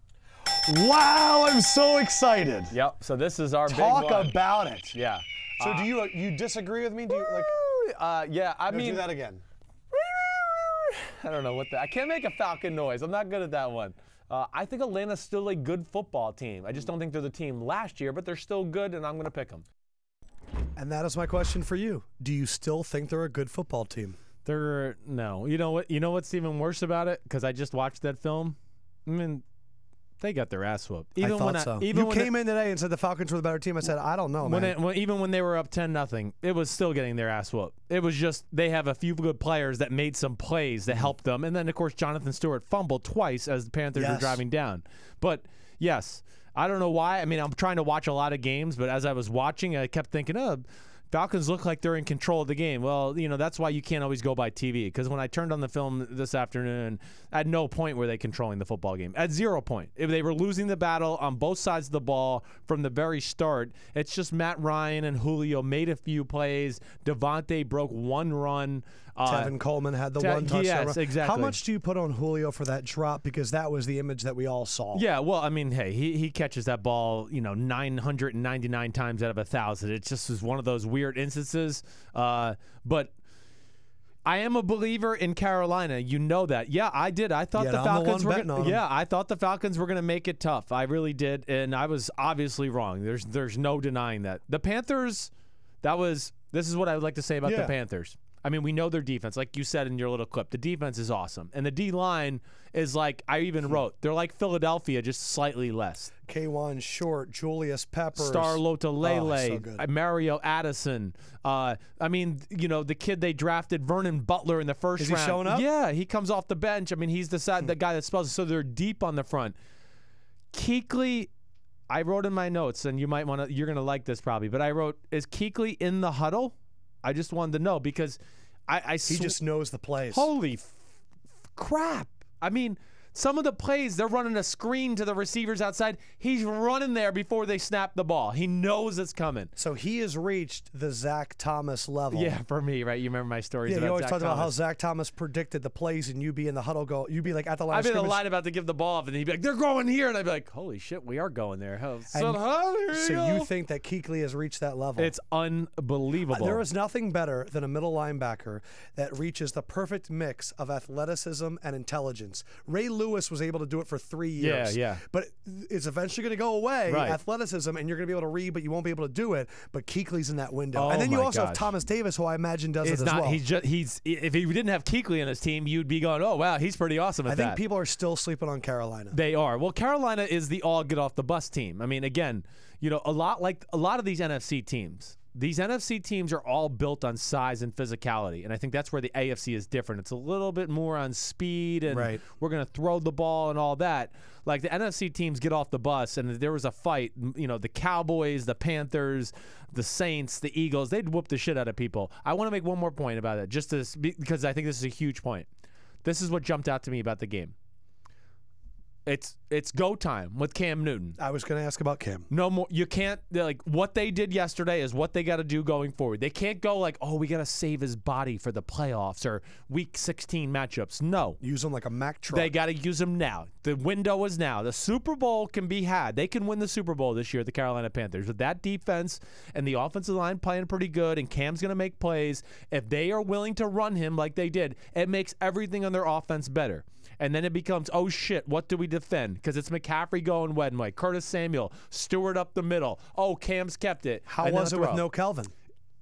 S1: Wow, I'm so excited.
S3: Yep, so this is our big one.
S1: Talk about it.
S3: Yeah.
S1: So do you disagree with me? Do you
S3: yeah, I mean.
S1: do that again.
S3: I don't know I can't make a Falcon noise. I'm not good at that one. I think Atlanta's still a good football team. I just don't think they're the team last year, but they're still good, and I'm going to pick them.
S1: And that is my question for you. Do you still think they're a good football team?
S2: No. You know what? You know what's even worse about it? Because I just watched that film. I mean, they got their ass whooped.
S1: Even I thought so. You came in today and said the Falcons were the better team. I said, I don't know, man.
S2: Even when they were up 10-0, it was still getting their ass whooped. It was just they have a few good players that made some plays that helped them. And then, of course, Jonathan Stewart fumbled twice as the Panthers were driving down. But, yes, I don't know why. I mean, I'm trying to watch a lot of games, but as I was watching, I kept thinking, Falcons look like they're in control of the game. Well, that's why you can't always go by TV. Because when I turned on the film this afternoon, at no point were they controlling the football game. At 0 point. If they were losing the battle on both sides of the ball from the very start, it's just Matt Ryan and Julio made a few plays. Devontae broke one run.
S1: Tevin Coleman had the one touchdown.
S2: Yes, exactly.
S1: How much do you put on Julio for that drop? Because that was the image that we all saw.
S2: Yeah, well, I mean, hey, he catches that ball, 999 times out of 1,000. It just is one of those weird instances. But I am a believer in Carolina. You know that. Yeah, I did. I thought the Falcons were I thought the Falcons were going to make it tough. I really did, and I was obviously wrong. There's no denying that. The Panthers, this is what I would like to say about the Panthers. I mean, we know their defense, like you said in your little clip. The defense is awesome. And the D-line is like, I even wrote, they're like Philadelphia, just slightly less.
S1: K1 Short, Julius Peppers.
S2: Star Lotulelei,
S1: so good.
S2: Mario Addison. I mean, the kid they drafted, Vernon Butler, in the first round.
S1: Is he showing up?
S2: Yeah, he comes off the bench. I mean, he's the guy that spells it. So they're deep on the front. Kuechly, I wrote in my notes, and you're going to like this probably, but I wrote, is Kuechly in the huddle? I just wanted to know because he
S1: just knows the plays.
S2: Holy crap. I mean, some of the plays, they're running a screen to the receivers outside. He's running there before they snap the ball. He knows it's coming.
S1: So he has reached the Zach Thomas level.
S2: Yeah, for me, right? You remember my stories about
S1: you always
S2: Zach
S1: talked
S2: Thomas.
S1: about how Zach Thomas predicted the plays, and you'd be in the huddle you'd be like at the line of scrimmage.
S2: I'd be in the line about to give the ball off, and he'd be like, they're going here. And I'd be like, holy shit, we are going there. So
S1: you think that Kuechly has reached that level?
S2: It's unbelievable.
S1: There is nothing better than a middle linebacker that reaches the perfect mix of athleticism and intelligence. Ray Lewis was able to do it for 3 years.
S2: Yeah.
S1: But it's eventually going to go away,
S2: right.
S1: Athleticism, and you're going to be able to read, but you won't be able to do it. But Kuechly's in that window.
S2: Oh,
S1: and then you also have Thomas Davis, who I imagine does it as well.
S2: If he didn't have Kuechly on his team, you'd be going, oh, wow, he's pretty awesome at that.
S1: I think people are still sleeping on Carolina.
S2: They are. Well, Carolina is the all-get-off-the-bus team. I mean, again, a lot of these NFC teams. These NFC teams are all built on size and physicality, and I think that's where the AFC is different. It's a little bit more on speed, and we're going to throw the ball and all that. Like the NFC teams get off the bus, and there was a fight. The Cowboys, the Panthers, the Saints, the Eagles, they'd whoop the shit out of people. I want to make one more point about it, because I think this is a huge point. This is what jumped out to me about the game. It's go time with Cam Newton.
S1: I was going to ask about Cam.
S2: No more. You can't, what they did yesterday is what they got to do going forward. They can't go like, oh, we got to save his body for the playoffs or week 16 matchups. No.
S1: Use him like a Mack truck.
S2: They got to use him now. The window is now. The Super Bowl can be had. They can win the Super Bowl this year, the Carolina Panthers. With that defense and the offensive line playing pretty good, and Cam's going to make plays, if they are willing to run him like they did, it makes everything on their offense better. And then it becomes, oh, shit, what do we defend? Because it's McCaffrey going one way, Curtis Samuel, Stewart up the middle. Oh, Cam's kept it.
S1: How was it with no Kelvin?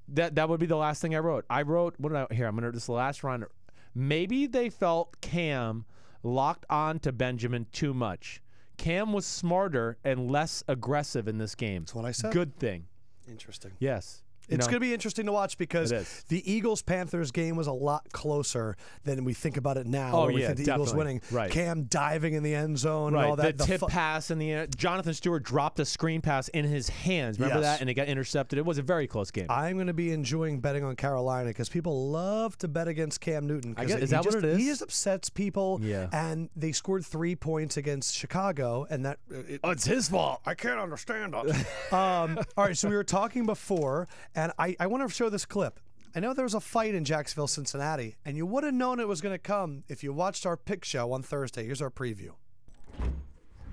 S2: That would be the last thing I wrote. What did I here? I'm going to this last run. Maybe they felt Cam locked on to Benjamin too much. Cam was smarter and less aggressive in this game.
S1: That's what I said.
S2: Good thing.
S1: Interesting.
S2: Yes.
S1: It's going to be interesting to watch because
S2: It is.
S1: the Eagles-Panthers game was a lot closer than we think about it now.
S2: Oh,
S1: where we
S2: yeah,
S1: think the Eagles
S2: definitely.
S1: winning.
S2: Right.
S1: Cam diving in the end zone
S2: Right,
S1: and all that.
S2: the tip pass in the air. Jonathan Stewart dropped a screen pass in his hands. Remember
S1: Yes.
S2: that? And it got intercepted. It was a very close game.
S1: I'm going to be enjoying betting on Carolina because people love to bet against Cam Newton.
S2: Is that what it is?
S1: He just upsets people.
S2: Yeah.
S1: And they scored 3 points against Chicago, and that
S2: It's his fault.
S1: I can't understand it. All right, so we were talking before, and I want to show this clip. I know there was a fight in Jacksonville, Cincinnati, and you would have known it was going to come if you watched our pick show on Thursday. Here's our preview.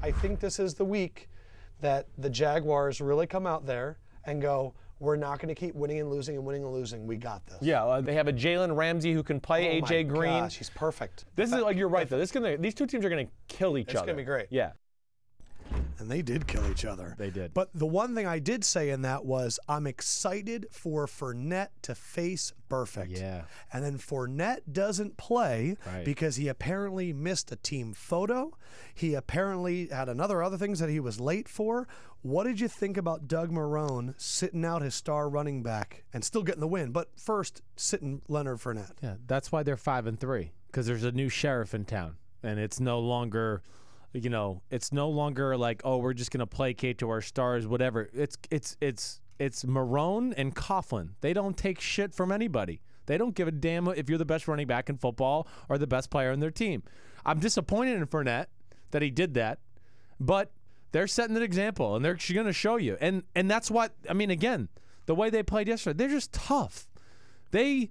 S1: I think this is the week that the Jaguars really come out there and go, we're not going to keep winning and losing and winning and losing. We got this.
S3: Yeah, they have a Jalen Ramsey who can play.
S1: Oh
S3: AJ
S1: my
S3: Green.
S1: gosh, he's perfect.
S3: This is like you're right though. These two teams are gonna kill each other.
S1: It's going to be great.
S3: Yeah.
S1: And they did kill each other.
S2: They did.
S1: But the one thing I did say in that was I'm excited for Fournette to face Burfict.
S2: Yeah.
S1: And then Fournette doesn't play
S2: Right.
S1: because he apparently missed a team photo. He apparently had other things that he was late for. What did you think about Doug Marrone sitting out his star running back and still getting the win, but first sitting Leonard Fournette?
S2: Yeah, that's why they're 5-3 because there's a new sheriff in town, and it's no longer, it's no longer like, oh, we're just gonna placate to our stars, whatever. It's Marrone and Coughlin. They don't take shit from anybody. They don't give a damn if you're the best running back in football or the best player on their team. I'm disappointed in Fournette that he did that, but they're setting an example, and they're going to show you. And that's what, again, the way they played yesterday, they're just tough. They,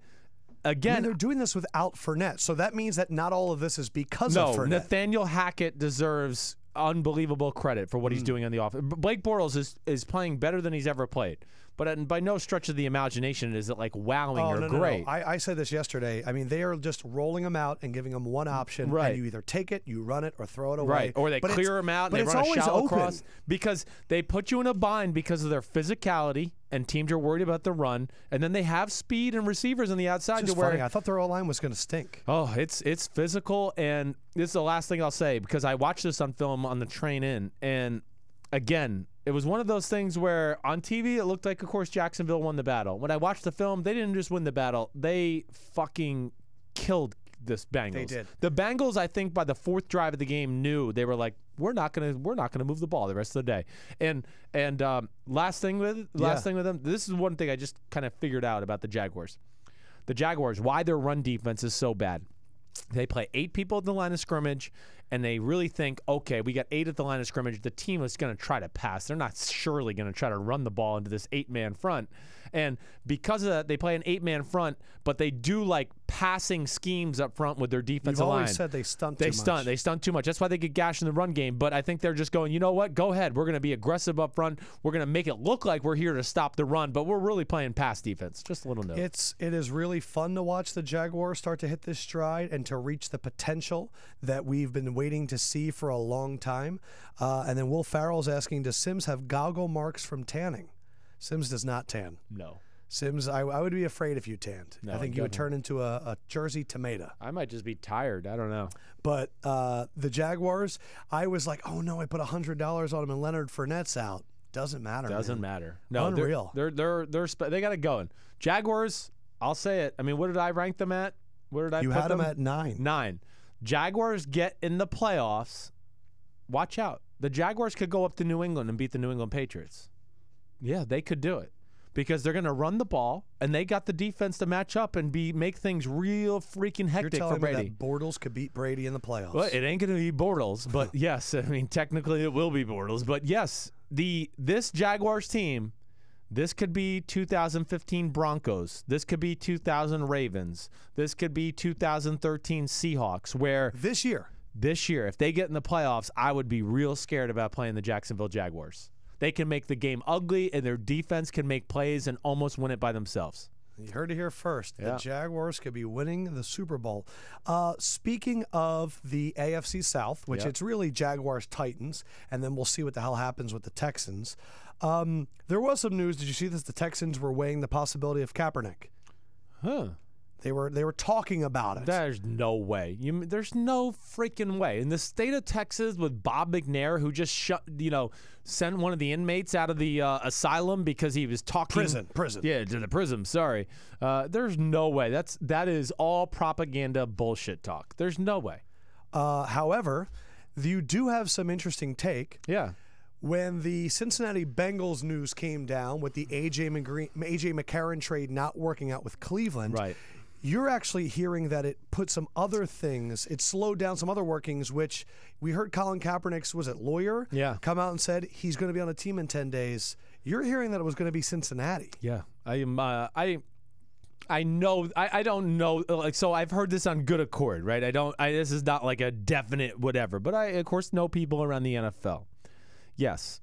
S2: again.
S1: They're doing this without Fournette, so that means that not all of this is because of Fournette.
S2: Nathaniel Hackett deserves unbelievable credit for what he's doing on the offense. Blake Bortles is playing better than he's ever played. But by no stretch of the imagination is it like wowing or great.
S1: No. I said this yesterday. They are just rolling them out and giving them one option.
S2: Right.
S1: And you either take it, you run it, or throw it away.
S2: Right. Or they clear them out and they run a shallow cross. Because they put you in a bind because of their physicality, and teams are worried about the run. And then they have speed and receivers on the outside.
S1: It's just funny. I thought their O-line was going to stink.
S2: Oh, it's physical. And this is the last thing I'll say because I watched this on film on the train in. And again, it was one of those things where on TV it looked like, of course, Jacksonville won the battle. When I watched the film, they didn't just win the battle. They fucking killed this Bengals.
S1: They did.
S2: The Bengals, I think, by the fourth drive of the game, knew they were like, we're not gonna move the ball the rest of the day. And last thing with them, this is one thing I just kind of figured out about the Jaguars. The Jaguars, why their run defense is so bad. They play 8 people at the line of scrimmage, and they really think, okay, we got 8 at the line of scrimmage. The team is going to try to pass. They're not surely going to try to run the ball into this 8-man front. And because of that, they play an 8-man front, but they do like passing schemes up front with their defensive line.
S1: You've always said they stunt too much.
S2: They stunt too much. That's why they get gashed in the run game. But I think they're just going, you know what? Go ahead. We're going to be aggressive up front. We're going to make it look like we're here to stop the run, but we're really playing pass defense. Just a little note.
S1: It is really fun to watch the Jaguars start to hit this stride and to reach the potential that we've been waiting to see for a long time. And then Will Farrell's asking, does Sims have goggle marks from tanning? Sims does not tan.
S2: No.
S1: Sims, I would be afraid if you tanned.
S2: No,
S1: I think you would turn into a Jersey tomato.
S2: I might just be tired. I don't know.
S1: But the Jaguars, I was like, oh no, I put $100 on them and Leonard Fournette's out. Doesn't matter.
S2: Doesn't
S1: man.
S2: matter. No,
S1: Unreal.
S2: They got it going. Jaguars, I'll say it. What did I rank them at? Where did I
S1: You
S2: put
S1: had them at 9.
S2: 9. Jaguars get in the playoffs. Watch out. The Jaguars could go up to New England and beat the New England Patriots. Yeah, they could do it. Because they're going to run the ball, and they got the defense to match up and make things real freaking hectic
S1: You're telling
S2: for Brady.
S1: me that Bortles could beat Brady in the playoffs.
S2: Well, it ain't going to be Bortles, but yes, technically it will be Bortles. But yes, this Jaguars team, this could be 2015 Broncos. This could be 2000 Ravens. This could be 2013 Seahawks, where
S1: This year,
S2: if they get in the playoffs, I would be real scared about playing the Jacksonville Jaguars. They can make the game ugly, and their defense can make plays and almost win it by themselves.
S1: you heard it here first.
S2: Yeah.
S1: The Jaguars could be winning the Super Bowl. Speaking of the AFC South, which it's really Jaguars-Titans, and then we'll see what the hell happens with the Texans. There was some news. Did you see this? The Texans were weighing the possibility of Kaepernick.
S2: Huh.
S1: They were talking about it.
S2: There's no way. There's no freaking way. In the state of Texas with Bob McNair, who just sent one of the inmates out of the asylum because he was talking
S1: prison.
S2: Yeah, to the prison. Sorry. There's no way. That is all propaganda bullshit talk. There's no way.
S1: However, you do have some interesting take.
S2: Yeah.
S1: When the Cincinnati Bengals news came down with the A.J. McCarron trade not working out with Cleveland,
S2: right.
S1: You're actually hearing that it put some other things, it slowed down some other workings, which we heard Colin Kaepernick's, lawyer, come out and said he's going to be on a team in 10 days. You're hearing that it was going to be Cincinnati.
S2: Yeah. I know. I don't know. So I've heard this on good accord, right? This is not like a definite whatever, but I, of course, know people around the NFL. Yes.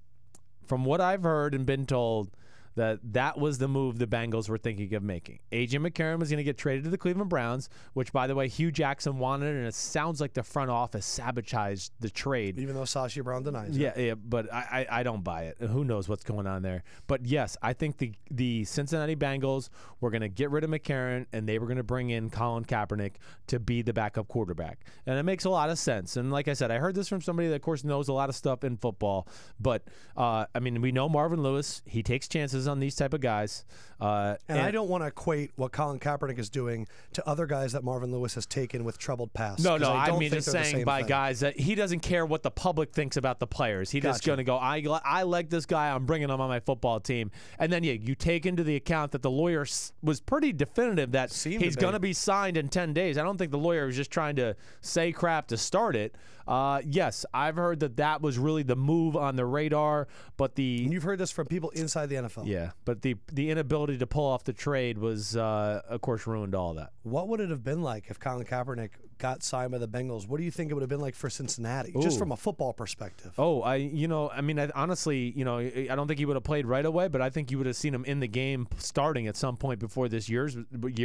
S2: From what I've heard and been told, that was the move the Bengals were thinking of making. A.J. McCarron was going to get traded to the Cleveland Browns, which, by the way, Hue Jackson wanted, and it sounds like the front office sabotaged the trade.
S1: Even though Sashi Brown denies
S2: it. Yeah, but I don't buy it. Who knows what's going on there. But, yes, I think the Cincinnati Bengals were going to get rid of McCarron, and they were going to bring in Colin Kaepernick to be the backup quarterback. And it makes a lot of sense. And like I said, I heard this from somebody that, of course, knows a lot of stuff in football. But, we know Marvin Lewis. He takes chances on these type of guys.
S1: And I don't want to equate what Colin Kaepernick is doing to other guys that Marvin Lewis has taken with troubled past.
S2: No, I mean just saying by guys that he doesn't care what the public thinks about the players. He's just going to go, I like this guy, I'm bringing him on my football team. And then you take into the account that the lawyer was pretty definitive that he's going to be signed in 10 days. I don't think the lawyer was just trying to say crap to start it. Yes, I've heard that was really the move on the radar, but
S1: and you've heard this from people inside the NFL.
S2: Yeah, but the inability to pull off the trade was, of course, ruined all that.
S1: What would it have been like if Colin Kaepernick got signed by the Bengals? What do you think it would have been like for Cincinnati, just from a football perspective?
S2: Honestly, I don't think he would have played right away, but I think you would have seen him in the game starting at some point before this year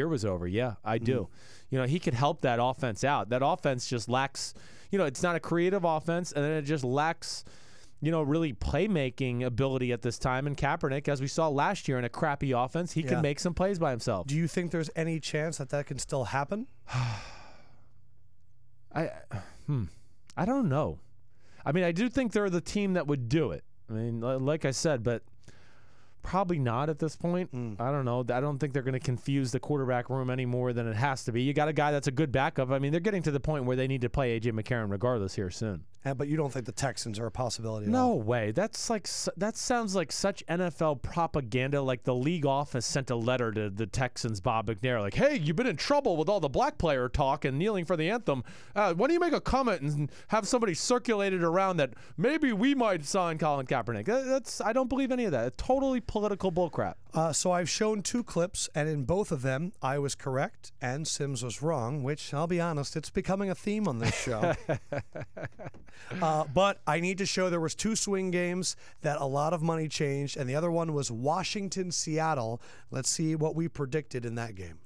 S2: was over. Yeah, I do. He could help that offense out. That offense just lacks. It's not a creative offense, and then it just lacks, really playmaking ability at this time. And Kaepernick, as we saw last year in a crappy offense, he can make some plays by himself.
S1: Do you think there's any chance that can still happen?
S2: I don't know. I do think they're the team that would do it. Like I said, but probably not at this point. I don't know. I don't think they're going to confuse the quarterback room any more than it has to be. You got a guy that's a good backup. They're getting to the point where they need to play A.J. McCarron regardless here soon.
S1: But you don't think the Texans are a possibility at
S2: all? No way. That sounds like such NFL propaganda. Like the league office sent a letter to the Texans, Bob McNair, like, hey, you've been in trouble with all the black player talk and kneeling for the anthem. Why don't you make a comment and have somebody circulate it around that maybe we might sign Colin Kaepernick? I don't believe any of that. It's totally political bullcrap.
S1: So I've shown two clips, and in both of them, I was correct and Sims was wrong, which, I'll be honest, it's becoming a theme on this show. But I need to show there was two swing games that a lot of money changed, and the other one was Washington-Seattle. Let's see what we predicted in that game.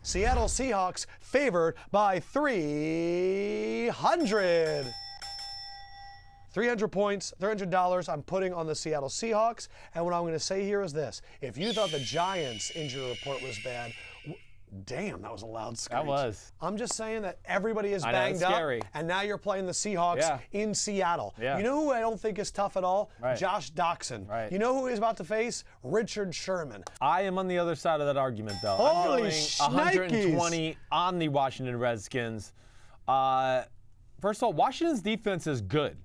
S1: Seattle Seahawks favored by 300. 300 points, $300 I'm putting on the Seattle Seahawks. And what I'm going to say here is this. If you thought the Giants' injury report was bad, damn, that was a loud screech.
S3: That was.
S1: I'm just saying that everybody is banged up, and now you're playing the Seahawks in Seattle.
S3: Yeah.
S1: You know who I don't think is tough at all?
S3: Right.
S1: Josh Doxson.
S3: Right.
S1: You know who he's about to face? Richard Sherman.
S3: I am on the other side of that argument, though.
S1: Holy
S3: I'm going
S1: shnikes.
S3: 120 on the Washington Redskins. First of all, Washington's defense is good.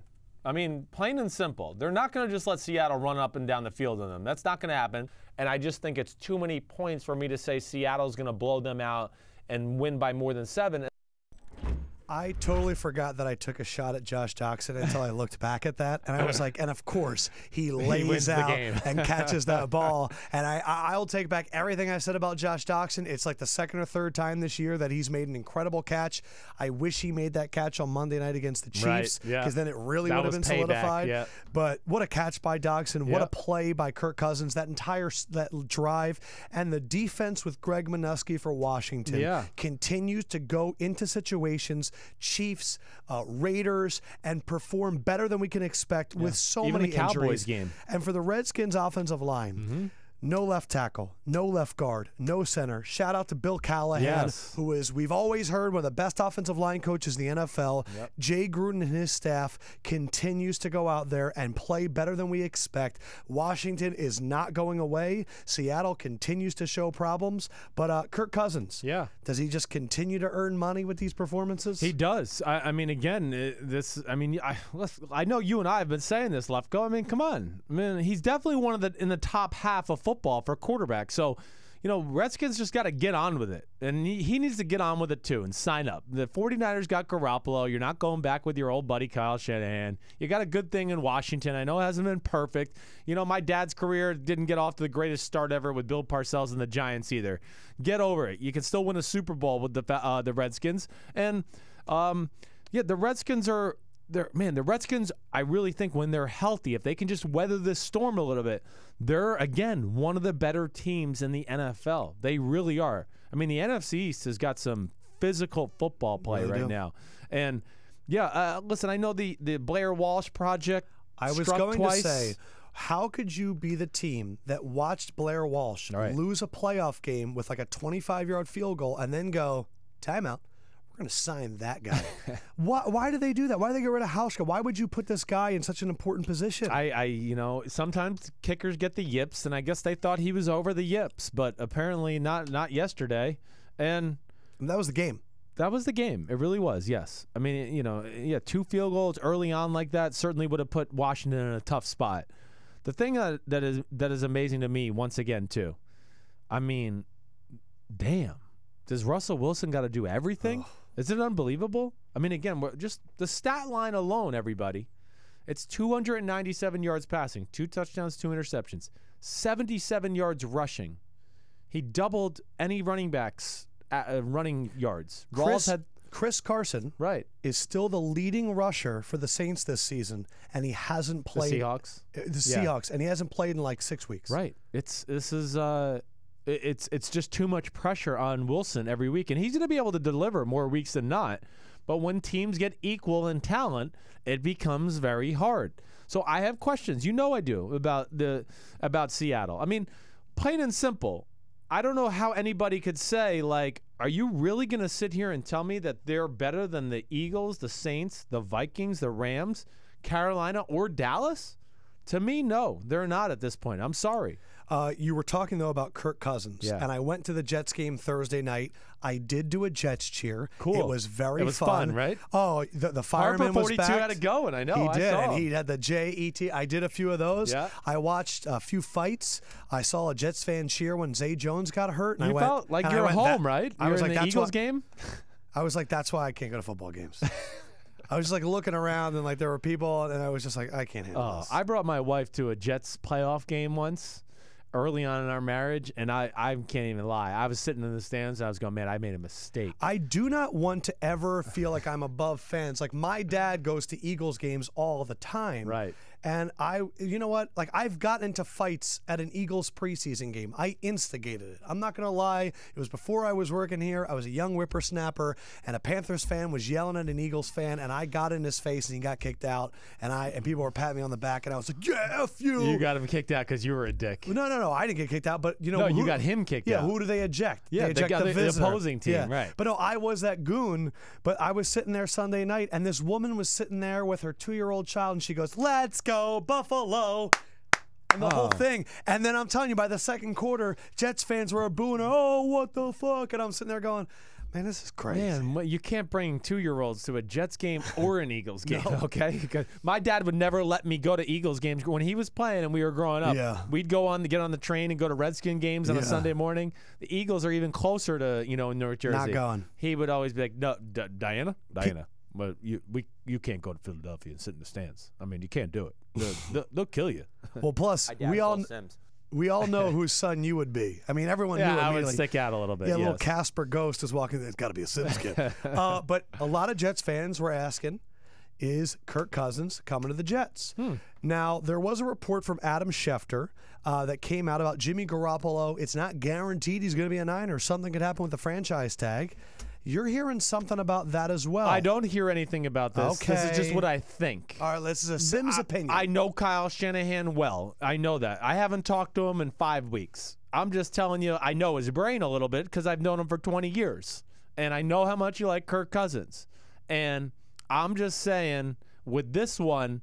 S3: Plain and simple. They're not going to just let Seattle run up and down the field on them. That's not going to happen. And I just think it's too many points for me to say Seattle's going to blow them out and win by more than 7.
S1: I totally forgot that I took a shot at Josh Doxson until I looked back at that. And I was like, and of course, he lays out and catches that ball. And I'll take back everything I said about Josh Doxson. It's like the second or third time this year that he's made an incredible catch. I wish he made that catch on Monday night against the Chiefs, because then it really would have been solidified.
S2: Yeah.
S1: But what a catch by Doxson. What a play by Kirk Cousins. That entire drive. And the defense with Greg Minuski for Washington continues to go into situations, Chiefs, Raiders, and perform better than we can expect with so
S2: Even
S1: many
S2: the Cowboys
S1: injuries.
S2: Game.
S1: And for the Redskins offensive line, No left tackle, no left guard, no center. Shout out to Bill Callahan, who is, we've always heard, one of the best offensive line coaches in the NFL.
S2: Yep.
S1: Jay Gruden and his staff continues to go out there and play better than we expect. Washington is not going away. Seattle continues to show problems. But Kirk Cousins, does he just continue to earn money with these performances?
S2: He does. I mean, again, I know you and I have been saying this, Lefkoe. I mean, come on. I mean, he's definitely one of in the top half of football for quarterback. So, Redskins just got to get on with it. And he needs to get on with it, too, and sign up. The 49ers got Garoppolo. You're not going back with your old buddy Kyle Shanahan. You got a good thing in Washington. I know it hasn't been perfect. My dad's career didn't get off to the greatest start ever with Bill Parcells and the Giants either. Get over it. You can still win a Super Bowl with the Redskins. And, the Redskins are – the Redskins, I really think when they're healthy, if they can just weather this storm a little bit, they're, again, one of the better teams in the NFL. They really are. I mean, the NFC East has got some physical football play right now. And, listen, I know the Blair Walsh project
S1: I was going to say, how could you be the team that watched Blair Walsh lose a playoff game with like a 25-yard field goal and then go, timeout? We're going to sign that guy. Why do they do that? Why do they get rid of Hauschka? Why would you put this guy in such an important position?
S2: Sometimes kickers get the yips, and I guess they thought he was over the yips, but apparently not yesterday. And
S1: that was the game.
S2: That was the game. It really was, yes. I mean, 2 field goals early on like that certainly would have put Washington in a tough spot. The thing that is amazing to me, once again, too, I mean, damn. Does Russell Wilson got to do everything? Is it unbelievable? I mean, again, just the stat line alone, everybody. It's 297 yards passing, 2 touchdowns, 2 interceptions, 77 yards rushing. He doubled any running backs running yards.
S1: Chris Carson is still the leading rusher for the Saints this season, and he hasn't played.
S2: The Seahawks?
S1: The Seahawks, and he hasn't played in like 6 weeks.
S2: Right. It's just too much pressure on Wilson every week, and he's going to be able to deliver more weeks than not. But when teams get equal in talent, it becomes very hard. So I have questions. I do about Seattle. I mean, plain and simple. I don't know how anybody could say, like, are you really going to sit here and tell me that they're better than the Eagles, the Saints, the Vikings, the Rams, Carolina, or Dallas? To me, no, they're not at this point. I'm sorry.
S1: You were talking, though, about Kirk Cousins, and I went to the Jets game Thursday night. I did do a Jets cheer.
S2: Cool.
S1: It was very
S2: fun, right?
S1: Oh, the fireman was back.
S2: Harper 42 had it going, I know.
S1: He did,
S2: and
S1: he had the J-E-T. I did a few of those.
S2: Yeah.
S1: I watched a few fights. I saw a Jets fan cheer when Zay Jones got hurt. And
S2: you felt like you're home, right?
S1: I was
S2: in
S1: like,
S2: the Eagles game?
S1: I was like, that's why I can't go to football games. I was just like looking around and like there were people, and I was just like, I can't handle this.
S2: I brought my wife to a Jets playoff game once early on in our marriage, and I can't even lie. I was sitting in the stands, and I was going, man, I made a mistake.
S1: I do not want to ever feel like I'm above fans. Like, my dad goes to Eagles games all the time.
S2: Right.
S1: And you know what? Like, I've gotten into fights at an Eagles preseason game. I instigated it. I'm not going to lie. It was before I was working here. I was a young whippersnapper, and a Panthers fan was yelling at an Eagles fan, and I got in his face, and he got kicked out. And people were patting me on the back, and I was like, yeah, F you.
S2: You got him kicked out because you were a dick.
S1: No. I didn't get kicked out, but
S2: No, you got him kicked out.
S1: Yeah, who do they eject?
S2: Yeah,
S1: they eject the visitor.
S2: The opposing team, right.
S1: But no, I was that goon, but I was sitting there Sunday night, and this woman was sitting there with her 2-year-old child, and she goes, let's go, Buffalo. And the whole thing. And then I'm telling you, by the second quarter, Jets fans were booing her, oh, what the fuck? And I'm sitting there going, man, this is crazy.
S2: Man, you can't bring 2-year-olds to a Jets game or an Eagles game, okay? Because my dad would never let me go to Eagles games when he was playing and we were growing up.
S1: Yeah.
S2: We'd get on the train and go to Redskin games on a Sunday morning. The Eagles are even closer to, North Jersey.
S1: Not going.
S2: He would always be like, no, Diana. But you can't go to Philadelphia and sit in the stands. I mean, you can't do it. They'll kill you.
S1: Well, plus we all know whose son you would be. I mean, everyone knew
S2: I
S1: immediately.
S2: would stick out a little bit.
S1: Yeah, little Casper Ghost is walking. It's got to be a Sims kid. But a lot of Jets fans were asking, is Kirk Cousins coming to the Jets? Now, there was a report from Adam Schefter that came out about Jimmy Garoppolo. It's not guaranteed he's going to be a Niner. Something could happen with the franchise tag. You're hearing something about that as well.
S2: I don't hear anything about this.
S1: Okay.
S2: This is just what I think.
S1: All right, this is a Sims opinion.
S2: I know Kyle Shanahan well. I know that. I haven't talked to him in 5 weeks. I'm just telling you, I know his brain a little bit because I've known him for 20 years. And I know how much you like Kirk Cousins. And I'm just saying, with this one,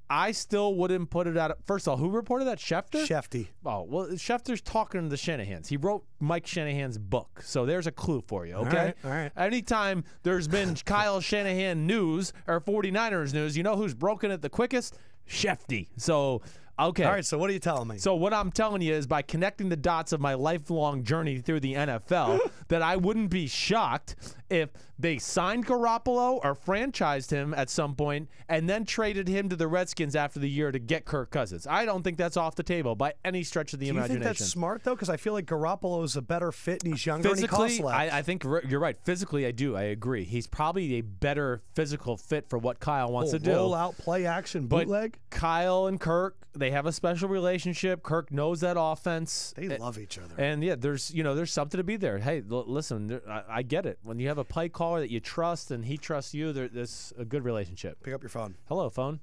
S2: I still wouldn't put it out. First of all, who reported that? Schefter?
S1: Shefty.
S2: Oh, well, Schefter's talking to the Shanahans. He wrote Mike Shanahan's book. So there's a clue for you, okay?
S1: All right.
S2: Anytime there's been Kyle Shanahan news or 49ers news, you know who's broken it the quickest? Shefty. So, okay.
S1: All right, so what are you telling me?
S2: So what I'm telling you is by connecting the dots of my lifelong journey through the NFL that I wouldn't be shocked if they signed Garoppolo or franchised him at some point and then traded him to the Redskins after the year to get Kirk Cousins. I don't think that's off the table by any stretch of the imagination.
S1: Do you think that's smart, though? Because I feel like Garoppolo is a better fit and he's younger
S2: Physically,
S1: and he costs less.
S2: I think you're right. Physically, I do. I agree. He's probably a better physical fit for what Kyle wants to do.
S1: Roll out, play action, bootleg.
S2: But Kyle and Kirk, they have a special relationship. Kirk knows that offense.
S1: They love each other.
S2: And yeah, there's something to be there. Hey, listen, I get it. When you have a play caller that you trust and he trusts you, there's a good relationship.
S1: Pick up your phone.
S2: Hello, phone.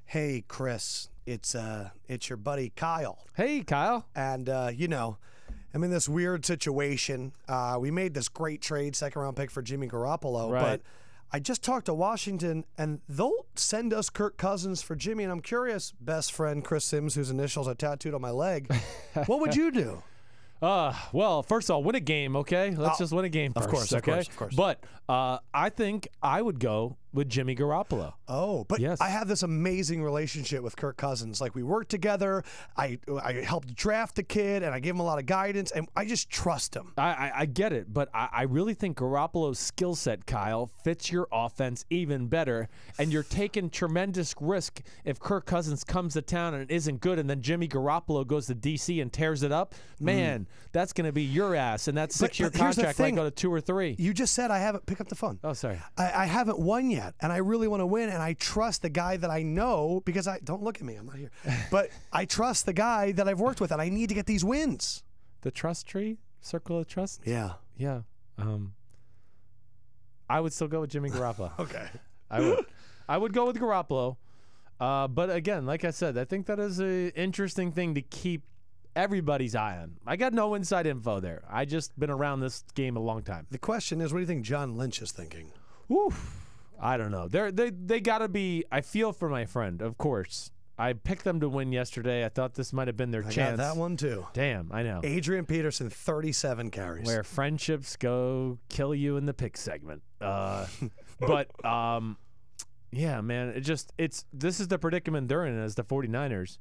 S1: Hey, Chris. It's your buddy Kyle.
S2: Hey, Kyle.
S1: And I'm in this weird situation. We made this great trade, second-round pick for Jimmy Garoppolo,
S2: Right.
S1: but I just talked to Washington, and they'll send us Kirk Cousins for Jimmy. And I'm curious, best friend Chris Sims, whose initials are tattooed on my leg, what would you do?
S2: Well, first of all, win a game, okay? Let's just win a game first,
S1: Of course,
S2: okay?
S1: of course.
S2: But I think I would go with Jimmy Garoppolo.
S1: Oh, but
S2: Yes.
S1: I have this amazing relationship with Kirk Cousins. Like, we work together. I helped draft the kid, and I gave him a lot of guidance, and I just trust him.
S2: I get it, but I really think Garoppolo's skill set, Kyle, fits your offense even better, and you're taking tremendous risk if Kirk Cousins comes to town and it isn't good, and then Jimmy Garoppolo goes to D.C. and tears it up. Man, that's going to be your ass, and that 6-year
S1: but here's the
S2: contract might
S1: thing.
S2: go to 2 or 3.
S1: You just said I haven't picked up the phone.
S2: Oh, sorry.
S1: I haven't won yet, and I really want to win, and I trust the guy that I know because don't look at me, I'm not here. But I trust the guy that I've worked with, and I need to get these wins.
S2: The trust tree? Circle of trust?
S1: Yeah.
S2: Yeah. I would still go with Jimmy Garoppolo.
S1: Okay.
S2: I would. I would go with Garoppolo. But again, like I said, I think that is an interesting thing to keep everybody's eye on. I got no inside info there. I just been around this game a long time.
S1: The question is, what do you think John Lynch is thinking?
S2: Oof. I don't know. They got to be. I feel for my friend, of course. I picked them to win yesterday. I thought this might have been their chance.
S1: Got that one too.
S2: Damn, I know.
S1: Adrian Peterson, 37 carries.
S2: Where friendships go kill you in the pick segment. But yeah, man, this is the predicament they're in as the 49ers.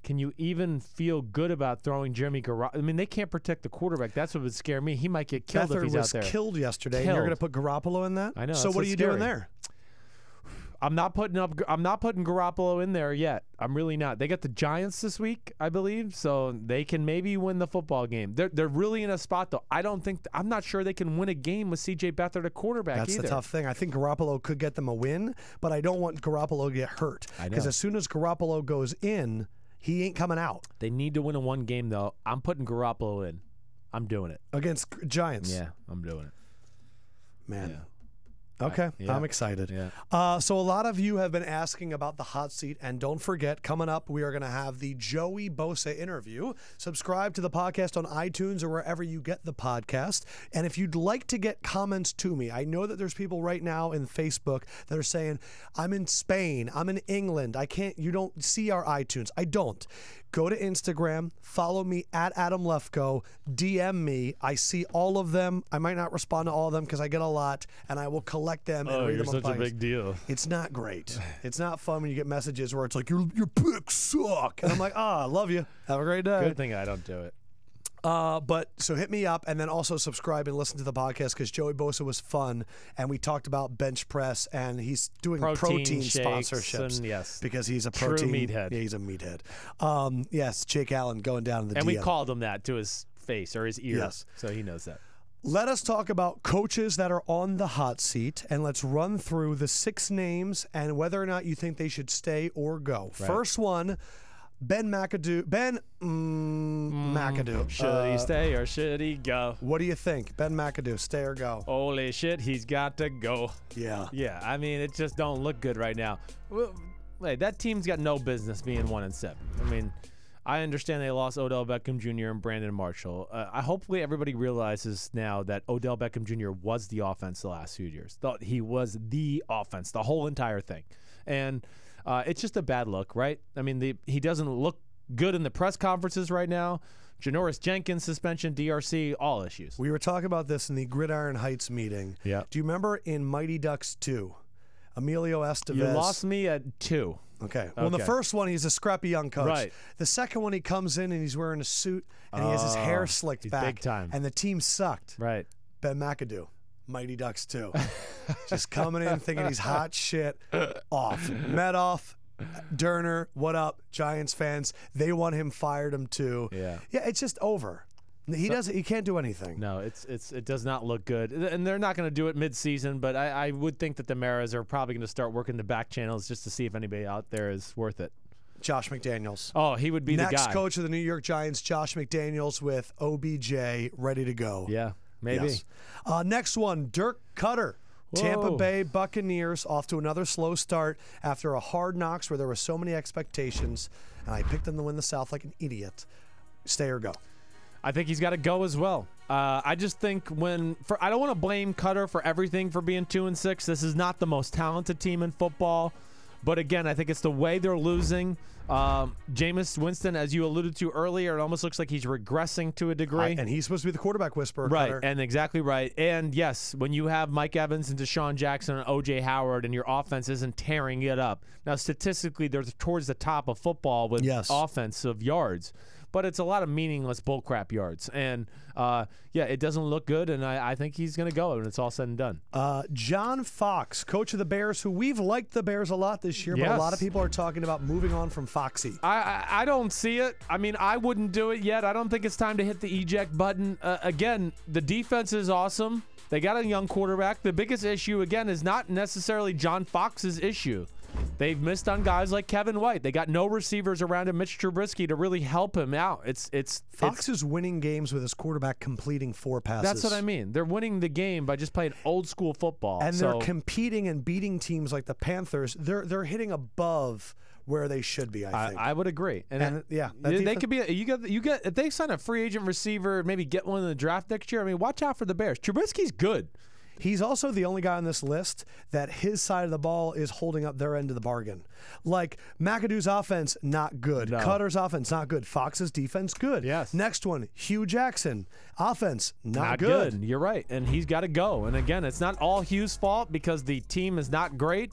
S2: Can you even feel good about throwing Jimmy Garoppolo? I mean, they can't protect the quarterback. That's what would scare me. He might get killed if he's out there.
S1: was killed yesterday, and you're going to put Garoppolo in that?
S2: I know.
S1: So what are you doing there?
S2: I'm not putting Garoppolo in there yet. I'm really not. They got the Giants this week, I believe, so they can maybe win the football game. They're really in a spot though. I'm not sure they can win a game with C.J. Beathard at quarterback
S1: That's
S2: either.
S1: the tough thing. I think Garoppolo could get them a win, but I don't want Garoppolo to get hurt.
S2: I know.
S1: Because as soon as Garoppolo goes in, he ain't coming out.
S2: They need to win in one game though. I'm putting Garoppolo in. I'm doing it.
S1: Against Giants.
S2: Yeah, I'm doing it.
S1: Man.
S2: Yeah.
S1: Okay,
S2: Yeah.
S1: I'm excited.
S2: Yeah.
S1: So a lot of you have been asking about the hot seat, and don't forget, coming up, we are going to have the Joey Bosa interview. Subscribe to the podcast on iTunes or wherever you get the podcast. And if you'd like to get comments to me, I know that there's people right now in Facebook that are saying, I'm in Spain, I'm in England, you don't see our iTunes. I don't. Go to Instagram, follow me at Adam Lefkoe, DM me. I see all of them. I might not respond to all of them because I get a lot, and I will collect them and read them on podcast.
S2: deal.
S1: It's not great. It's not fun when you get messages where it's like, your picks suck. And I'm like, I love you. Have a great day.
S2: Good thing I don't do it.
S1: But so hit me up and then also subscribe and listen to the podcast because Joey Bosa was fun and we talked about bench press and he's doing protein
S2: shakes
S1: sponsorships.
S2: and yes,
S1: because he's a
S2: true
S1: protein
S2: meathead.
S1: Yeah, he's a meathead. Yes, Jake Allen going down in the
S2: and
S1: DM.
S2: we called him that to his face or his ear,
S1: Yes.
S2: so he knows that.
S1: Let us talk about coaches that are on the hot seat, and let's run through the 6 names and whether or not you think they should stay or go.
S2: Right.
S1: First one, Ben McAdoo. McAdoo.
S2: Should he stay or should he go?
S1: What do you think? Ben McAdoo, stay or go?
S2: Holy shit, he's got to go.
S1: Yeah.
S2: Yeah, I mean, it just don't look good right now. Well, hey, that team's got no business being 1-7. I mean, I understand they lost Odell Beckham Jr. and Brandon Marshall. Hopefully everybody realizes now that Odell Beckham Jr. was the offense the last few years. He was the offense, the whole entire thing. And it's just a bad look, right? I mean, he doesn't look good in the press conferences right now. Janoris Jenkins suspension, DRC, all issues.
S1: We were talking about this in the Gridiron Heights meeting.
S2: Yeah.
S1: Do you remember in Mighty Ducks 2, Emilio Estevez?
S2: You lost me at 2.
S1: Okay. Well, in the first one, he's a scrappy young coach.
S2: Right.
S1: The second one, he comes in and he's wearing a suit and he has his hair slicked
S2: he's
S1: back.
S2: big time.
S1: And the team sucked.
S2: Right.
S1: Ben McAdoo, Mighty Ducks 2. Just coming in thinking he's hot shit. Off. Medoff, Derner, what up, Giants fans? They want him, fired him too.
S2: Yeah.
S1: Yeah, it's just over. He can't do anything.
S2: No, it does not look good, and they're not going to do it mid-season. But I would think that the Maras are probably going to start working the back channels just to see if anybody out there is worth it.
S1: Josh McDaniels.
S2: Oh, he would be the guy.
S1: Next coach of the New York Giants, Josh McDaniels with OBJ ready to go.
S2: Yeah, maybe.
S1: Yes. Next one, Dirk Cutter.
S2: Whoa.
S1: Tampa Bay Buccaneers off to another slow start after a hard knocks where there were so many expectations, and I picked them to win the South like an idiot. Stay or go?
S2: I think he's got to go as well. I just think I don't want to blame Cutter for everything for being 2-6. This is not the most talented team in football, but again, I think it's the way they're losing. Jameis Winston, as you alluded to earlier, it almost looks like he's regressing to a degree.
S1: And he's supposed to be the quarterback whisperer.
S2: Right,
S1: Cutter.
S2: and exactly right. And yes, when you have Mike Evans and Deshaun Jackson and O.J. Howard and your offense isn't tearing it up. Now, statistically, they're towards the top of football with offensive yards. But it's a lot of meaningless bullcrap yards. And, it doesn't look good, and I think he's going to go when it's all said and done.
S1: John Fox, coach of the Bears, who we've liked the Bears a lot this year, but a lot of people are talking about moving on from Foxy.
S2: I don't see it. I mean, I wouldn't do it yet. I don't think it's time to hit the eject button. Again, the defense is awesome. They got a young quarterback. The biggest issue, again, is not necessarily John Fox's issue. They've missed on guys like Kevin White. They got no receivers around him, Mitch Trubisky, to really help him out.
S1: Fox is winning games with his quarterback completing 4 passes.
S2: That's what I mean. They're winning the game by just playing old school football.
S1: And they're competing and beating teams like the Panthers. They're hitting above where they should be, I think.
S2: I would agree. And
S1: they
S2: could be you get if they sign a free agent receiver, maybe get one in the draft next year. I mean, watch out for the Bears. Trubisky's good.
S1: He's also the only guy on this list that his side of the ball is holding up their end of the bargain. Like McAdoo's offense, not good.
S2: No.
S1: Cutter's offense, not good. Fox's defense, good.
S2: Yes.
S1: Next one, Hue Jackson, offense, not
S2: good. You're right, and he's got to go. And again, it's not all Hue's fault because the team is not great.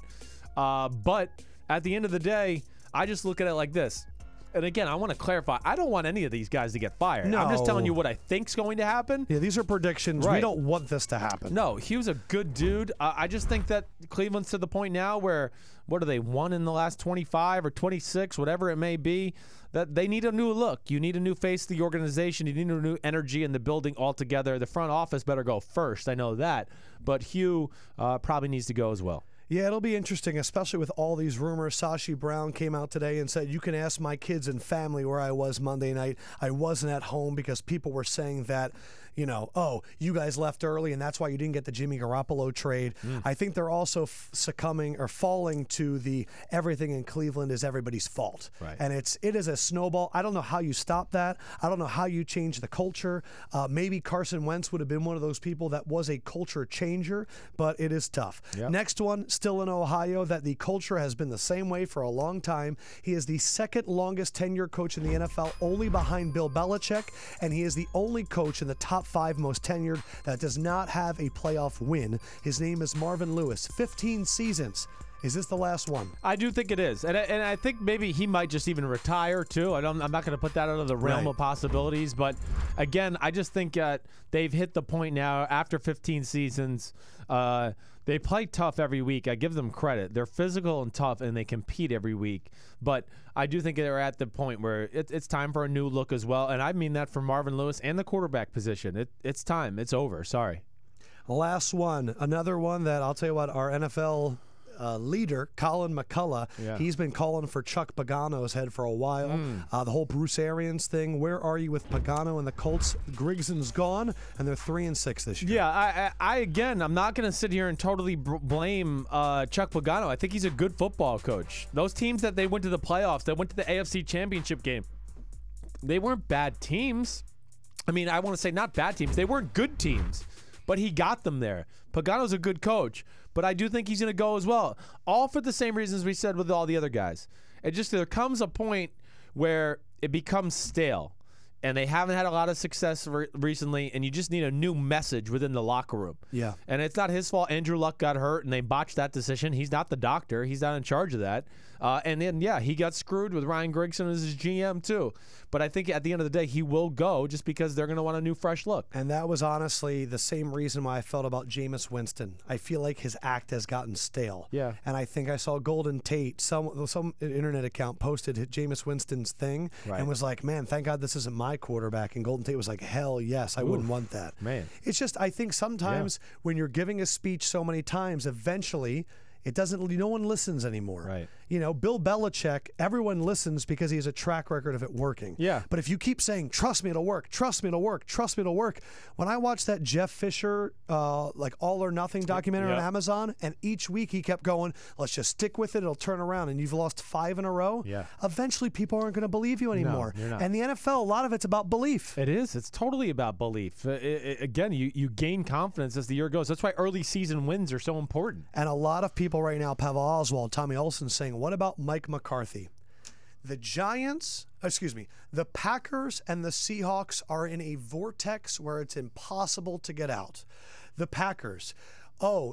S2: But at the end of the day, I just look at it like this. And again, I want to clarify, I don't want any of these guys to get fired.
S1: No.
S2: I'm just telling you what I think's going to happen.
S1: Yeah, these are predictions.
S2: Right.
S1: We don't want this to happen.
S2: No, Hue's a good dude. I just think that Cleveland's to the point now where, what are they, won in the last 25 or 26, whatever it may be, that they need a new look. You need a new face to the organization. You need a new energy in the building altogether. The front office better go first. I know that. But Hue probably needs to go as well.
S1: Yeah, it'll be interesting, especially with all these rumors. Sashi Brown came out today and said, you can ask my kids and family where I was Monday night. I wasn't at home because people were saying that, oh, you guys left early and that's why you didn't get the Jimmy Garoppolo trade. I think they're also succumbing or falling to the everything in Cleveland is everybody's fault.
S2: Right.
S1: And it is a snowball. I don't know how you stop that. I don't know how you change the culture. Maybe Carson Wentz would have been one of those people that was a culture changer, but it is tough.
S2: Yep.
S1: Next one, still in Ohio, that the culture has been the same way for a long time. He is the second longest tenured coach in the NFL, only behind Bill Belichick, and he is the only coach in the top 5 most tenured that does not have a playoff win. His name is Marvin Lewis. 15 seasons. Is this the last one?
S2: I do think it is. And I think maybe he might just even retire, too. I'm not going to put that out of the realm of possibilities. But, again, I just think they've hit the point now after 15 seasons. They play tough every week. I give them credit. They're physical and tough, and they compete every week. But I do think they're at the point where it's time for a new look as well. And I mean that for Marvin Lewis and the quarterback position. It's time. It's over. Sorry.
S1: Last one. Another one that I'll tell you what, our NFL leader, Colin McCullough, he's been calling for Chuck Pagano's head for a while. The whole Bruce Arians thing, where are you with Pagano and the Colts? Griggson's gone, and they're 3-6 this year.
S2: Yeah, I'm not going to sit here and totally blame Chuck Pagano. I think he's a good football coach. Those teams that they went to the playoffs, they went to the AFC Championship game, they weren't bad teams. I mean, I want to say not bad teams. They weren't good teams, but he got them there. Pagano's a good coach, but I do think he's going to go as well. All for the same reasons we said with all the other guys. It just, there comes a point where it becomes stale, and they haven't had a lot of success recently, and you just need a new message within the locker room.
S1: Yeah.
S2: And it's not his fault. Andrew Luck got hurt, and they botched that decision. He's not the doctor. He's not in charge of that. And then, he got screwed with Ryan Grigson as his GM, too. But I think at the end of the day, he will go just because they're going to want a new, fresh look.
S1: And that was honestly the same reason why I felt about Jameis Winston. I feel like his act has gotten stale.
S2: Yeah.
S1: And I think I saw Golden Tate, some internet account posted Jameis Winston's thing and was like, man, thank God this isn't my quarterback. And Golden Tate was like, hell yes, I wouldn't want that.
S2: Man.
S1: It's just, I think sometimes when you're giving a speech so many times, eventually it doesn't, no one listens anymore.
S2: Right.
S1: You know, Bill Belichick, everyone listens because he has a track record of it working.
S2: Yeah.
S1: But if you keep saying, trust me, it'll work, trust me, it'll work, trust me, it'll work. When I watched that Jeff Fisher, like All or Nothing documentary on Amazon, and each week he kept going, let's just stick with it, it'll turn around, and you've lost 5 in a row, eventually people aren't going to believe you anymore.
S2: No, you're not.
S1: And the NFL, a lot of it's about belief.
S2: It is. It's totally about belief. Again, you gain confidence as the year goes. That's why early season wins are so important.
S1: And a lot of people right now, Pavel Oswald, Tommy Olson saying, what about Mike McCarthy? The Packers and the Seahawks are in a vortex where it's impossible to get out. The Packers,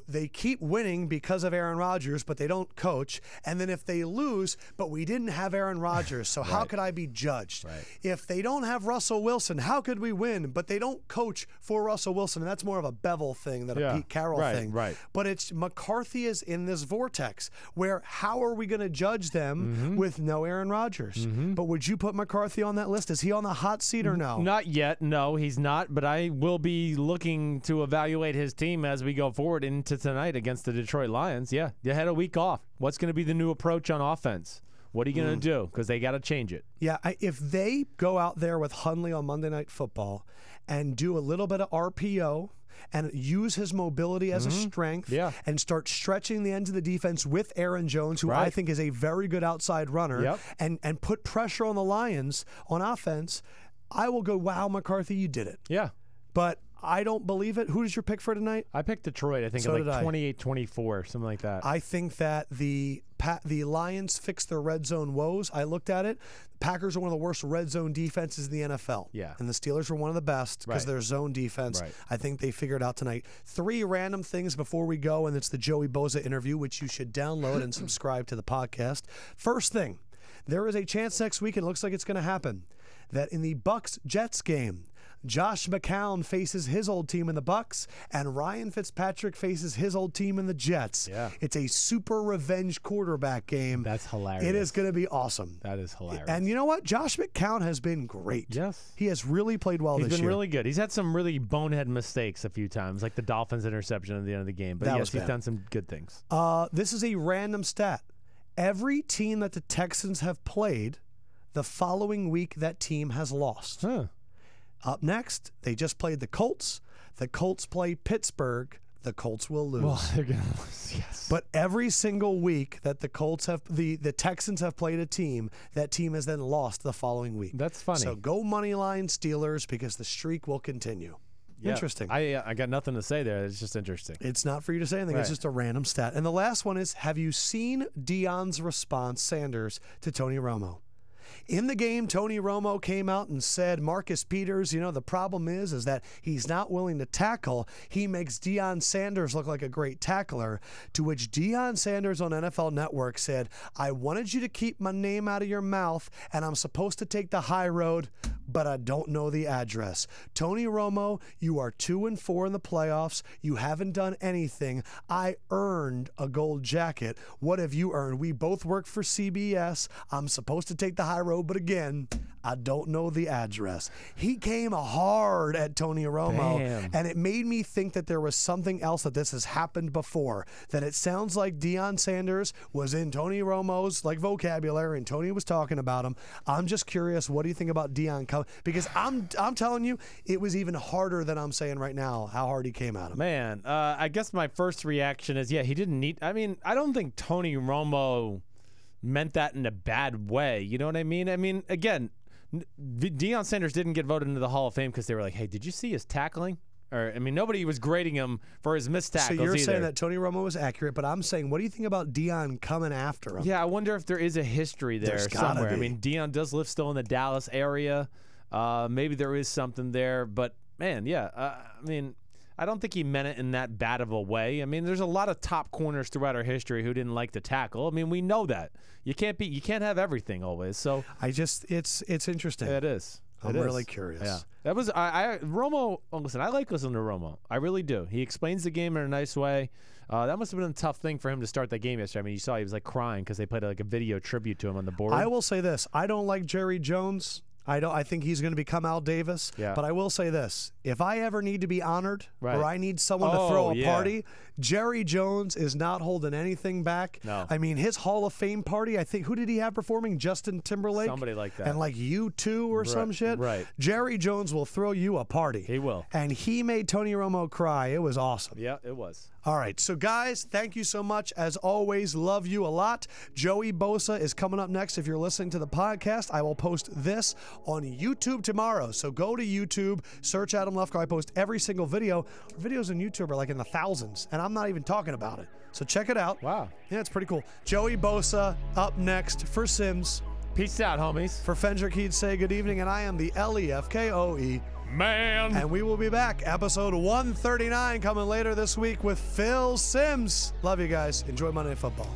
S1: they keep winning because of Aaron Rodgers, but they don't coach. And then if they lose, but we didn't have Aaron Rodgers, so how could I be judged?
S2: Right.
S1: If they don't have Russell Wilson, how could we win? But they don't coach for Russell Wilson. And that's more of a Bevel thing than a Pete Carroll thing.
S2: Right.
S1: But it's McCarthy is in this vortex where how are we going to judge them with no Aaron Rodgers? But would you put McCarthy on that list? Is he on the hot seat or no?
S2: Not yet. No, he's not. But I will be looking to evaluate his team as we go forward into tonight against the Detroit Lions. Yeah, you had a week off. What's going to be the new approach on offense? What are you going to do? Because they got to change it.
S1: Yeah, if they go out there with Hundley on Monday Night Football and do a little bit of RPO and use his mobility as a strength and start stretching the ends of the defense with Aaron Jones, who I think is a very good outside runner, and put pressure on the Lions on offense, I will go, wow, McCarthy, you did it.
S2: Yeah.
S1: But I don't believe it. Who is your pick for tonight?
S2: I picked Detroit. I think
S1: So
S2: like
S1: did I.
S2: 28-24, something like that.
S1: I think that the Lions fixed their red zone woes. I looked at it. The Packers are one of the worst red zone defenses in the NFL.
S2: Yeah.
S1: And the Steelers were one of the best because their zone defense, I think they figured out tonight. 3 random things before we go, and it's the Joey Boza interview, which you should download and subscribe to the podcast. First thing, there is a chance next week, and it looks like it's going to happen, that in the Bucs-Jets game, Josh McCown faces his old team in the Bucs, and Ryan Fitzpatrick faces his old team in the Jets.
S2: Yeah.
S1: It's a super revenge quarterback game.
S2: That's hilarious.
S1: It is going to be awesome.
S2: That is hilarious.
S1: And you know what? Josh McCown has been great.
S2: Yes.
S1: He has really played well this year.
S2: He's been really good. He's had some really bonehead mistakes a few times, like the Dolphins interception at the end of the game. But yes, he's done some good things.
S1: This is a random stat. Every team that the Texans have played, the following week that team has lost.
S2: Huh.
S1: Up next, they just played the Colts. The Colts play Pittsburgh. The Colts will lose.
S2: Well, they're going to lose, yes.
S1: But every single week that the Colts have, the Texans have played a team, that team has then lost the following week.
S2: That's funny.
S1: So go money line Steelers because the streak will continue.
S2: Yeah.
S1: Interesting.
S2: I got nothing to say there. It's just interesting.
S1: It's not for you to say anything. It's just a random stat. And the last one is, have you seen Deion's response, Sanders, to Tony Romo? In the game, Tony Romo came out and said, Marcus Peters, the problem is that he's not willing to tackle. He makes Deion Sanders look like a great tackler, to which Deion Sanders on NFL Network said, I wanted you to keep my name out of your mouth, and I'm supposed to take the high road, but I don't know the address. Tony Romo, you are 2-4 in the playoffs. You haven't done anything. I earned a gold jacket. What have you earned? We both work for CBS. I'm supposed to take the high road, but again, I don't know the address. He came hard at Tony Romo, and it made me think that there was something else, that this has happened before, that it sounds like Deion Sanders was in Tony Romo's like vocabulary, and Tony was talking about him. I'm just curious, what do you think about Deion coming? Because I'm telling you, it was even harder than I'm saying right now how hard he came at him.
S2: Man, I guess my first reaction is, he didn't need. I mean, I don't think Tony Romo meant that in a bad way. You know what I mean? I mean, again, Deion Sanders didn't get voted into the Hall of Fame because they were like, hey, did you see his tackling? Or, I mean, nobody was grading him for his missed tackles
S1: So you're
S2: either.
S1: saying that Tony Romo was accurate, but I'm saying, what do you think about Deion coming after him?
S2: Yeah, I wonder if there is a history there somewhere. I mean, Deion does live still in the Dallas area. Maybe there is something there. But, man, I mean, I don't think he meant it in that bad of a way. I mean, there's a lot of top corners throughout our history who didn't like to tackle. I mean, we know that. You can't have everything always. So
S1: it's interesting.
S2: It is.
S1: I'm really curious.
S2: Yeah, that was Romo. Listen, I like listening to Romo. I really do. He explains the game in a nice way. That must have been a tough thing for him to start that game yesterday. I mean, you saw he was like crying because they played like a video tribute to him on the board.
S1: I will say this: I don't like Jerry Jones. I think he's going to become Al Davis.
S2: Yeah.
S1: But I will say this: if I ever need to be honored, or I need someone to throw a party, Jerry Jones is not holding anything back.
S2: No.
S1: I mean, his Hall of Fame party, I think, who did he have performing? Justin Timberlake?
S2: Somebody like that.
S1: And like U2 or some shit?
S2: Right.
S1: Jerry Jones will throw you a party.
S2: He will.
S1: And he made Tony Romo cry. It was awesome.
S2: Yeah, it was.
S1: All right, so guys, thank you so much. As always, love you a lot. Joey Bosa is coming up next. If you're listening to the podcast, I will post this on YouTube tomorrow. So go to YouTube, search Adam Lefkoe. I post every single video. Videos on YouTube are like in the thousands, and I'm not even talking about it. So check it out.
S2: Wow.
S1: Yeah, it's pretty cool. Joey Bosa up next for Sims.
S2: Peace out, homies.
S1: For Fendrick, he'd say good evening, and I am the Lefkoe.
S2: Man.
S1: And we will be back. Episode 139 coming later this week with Phil Sims. Love you guys. Enjoy Monday Night Football.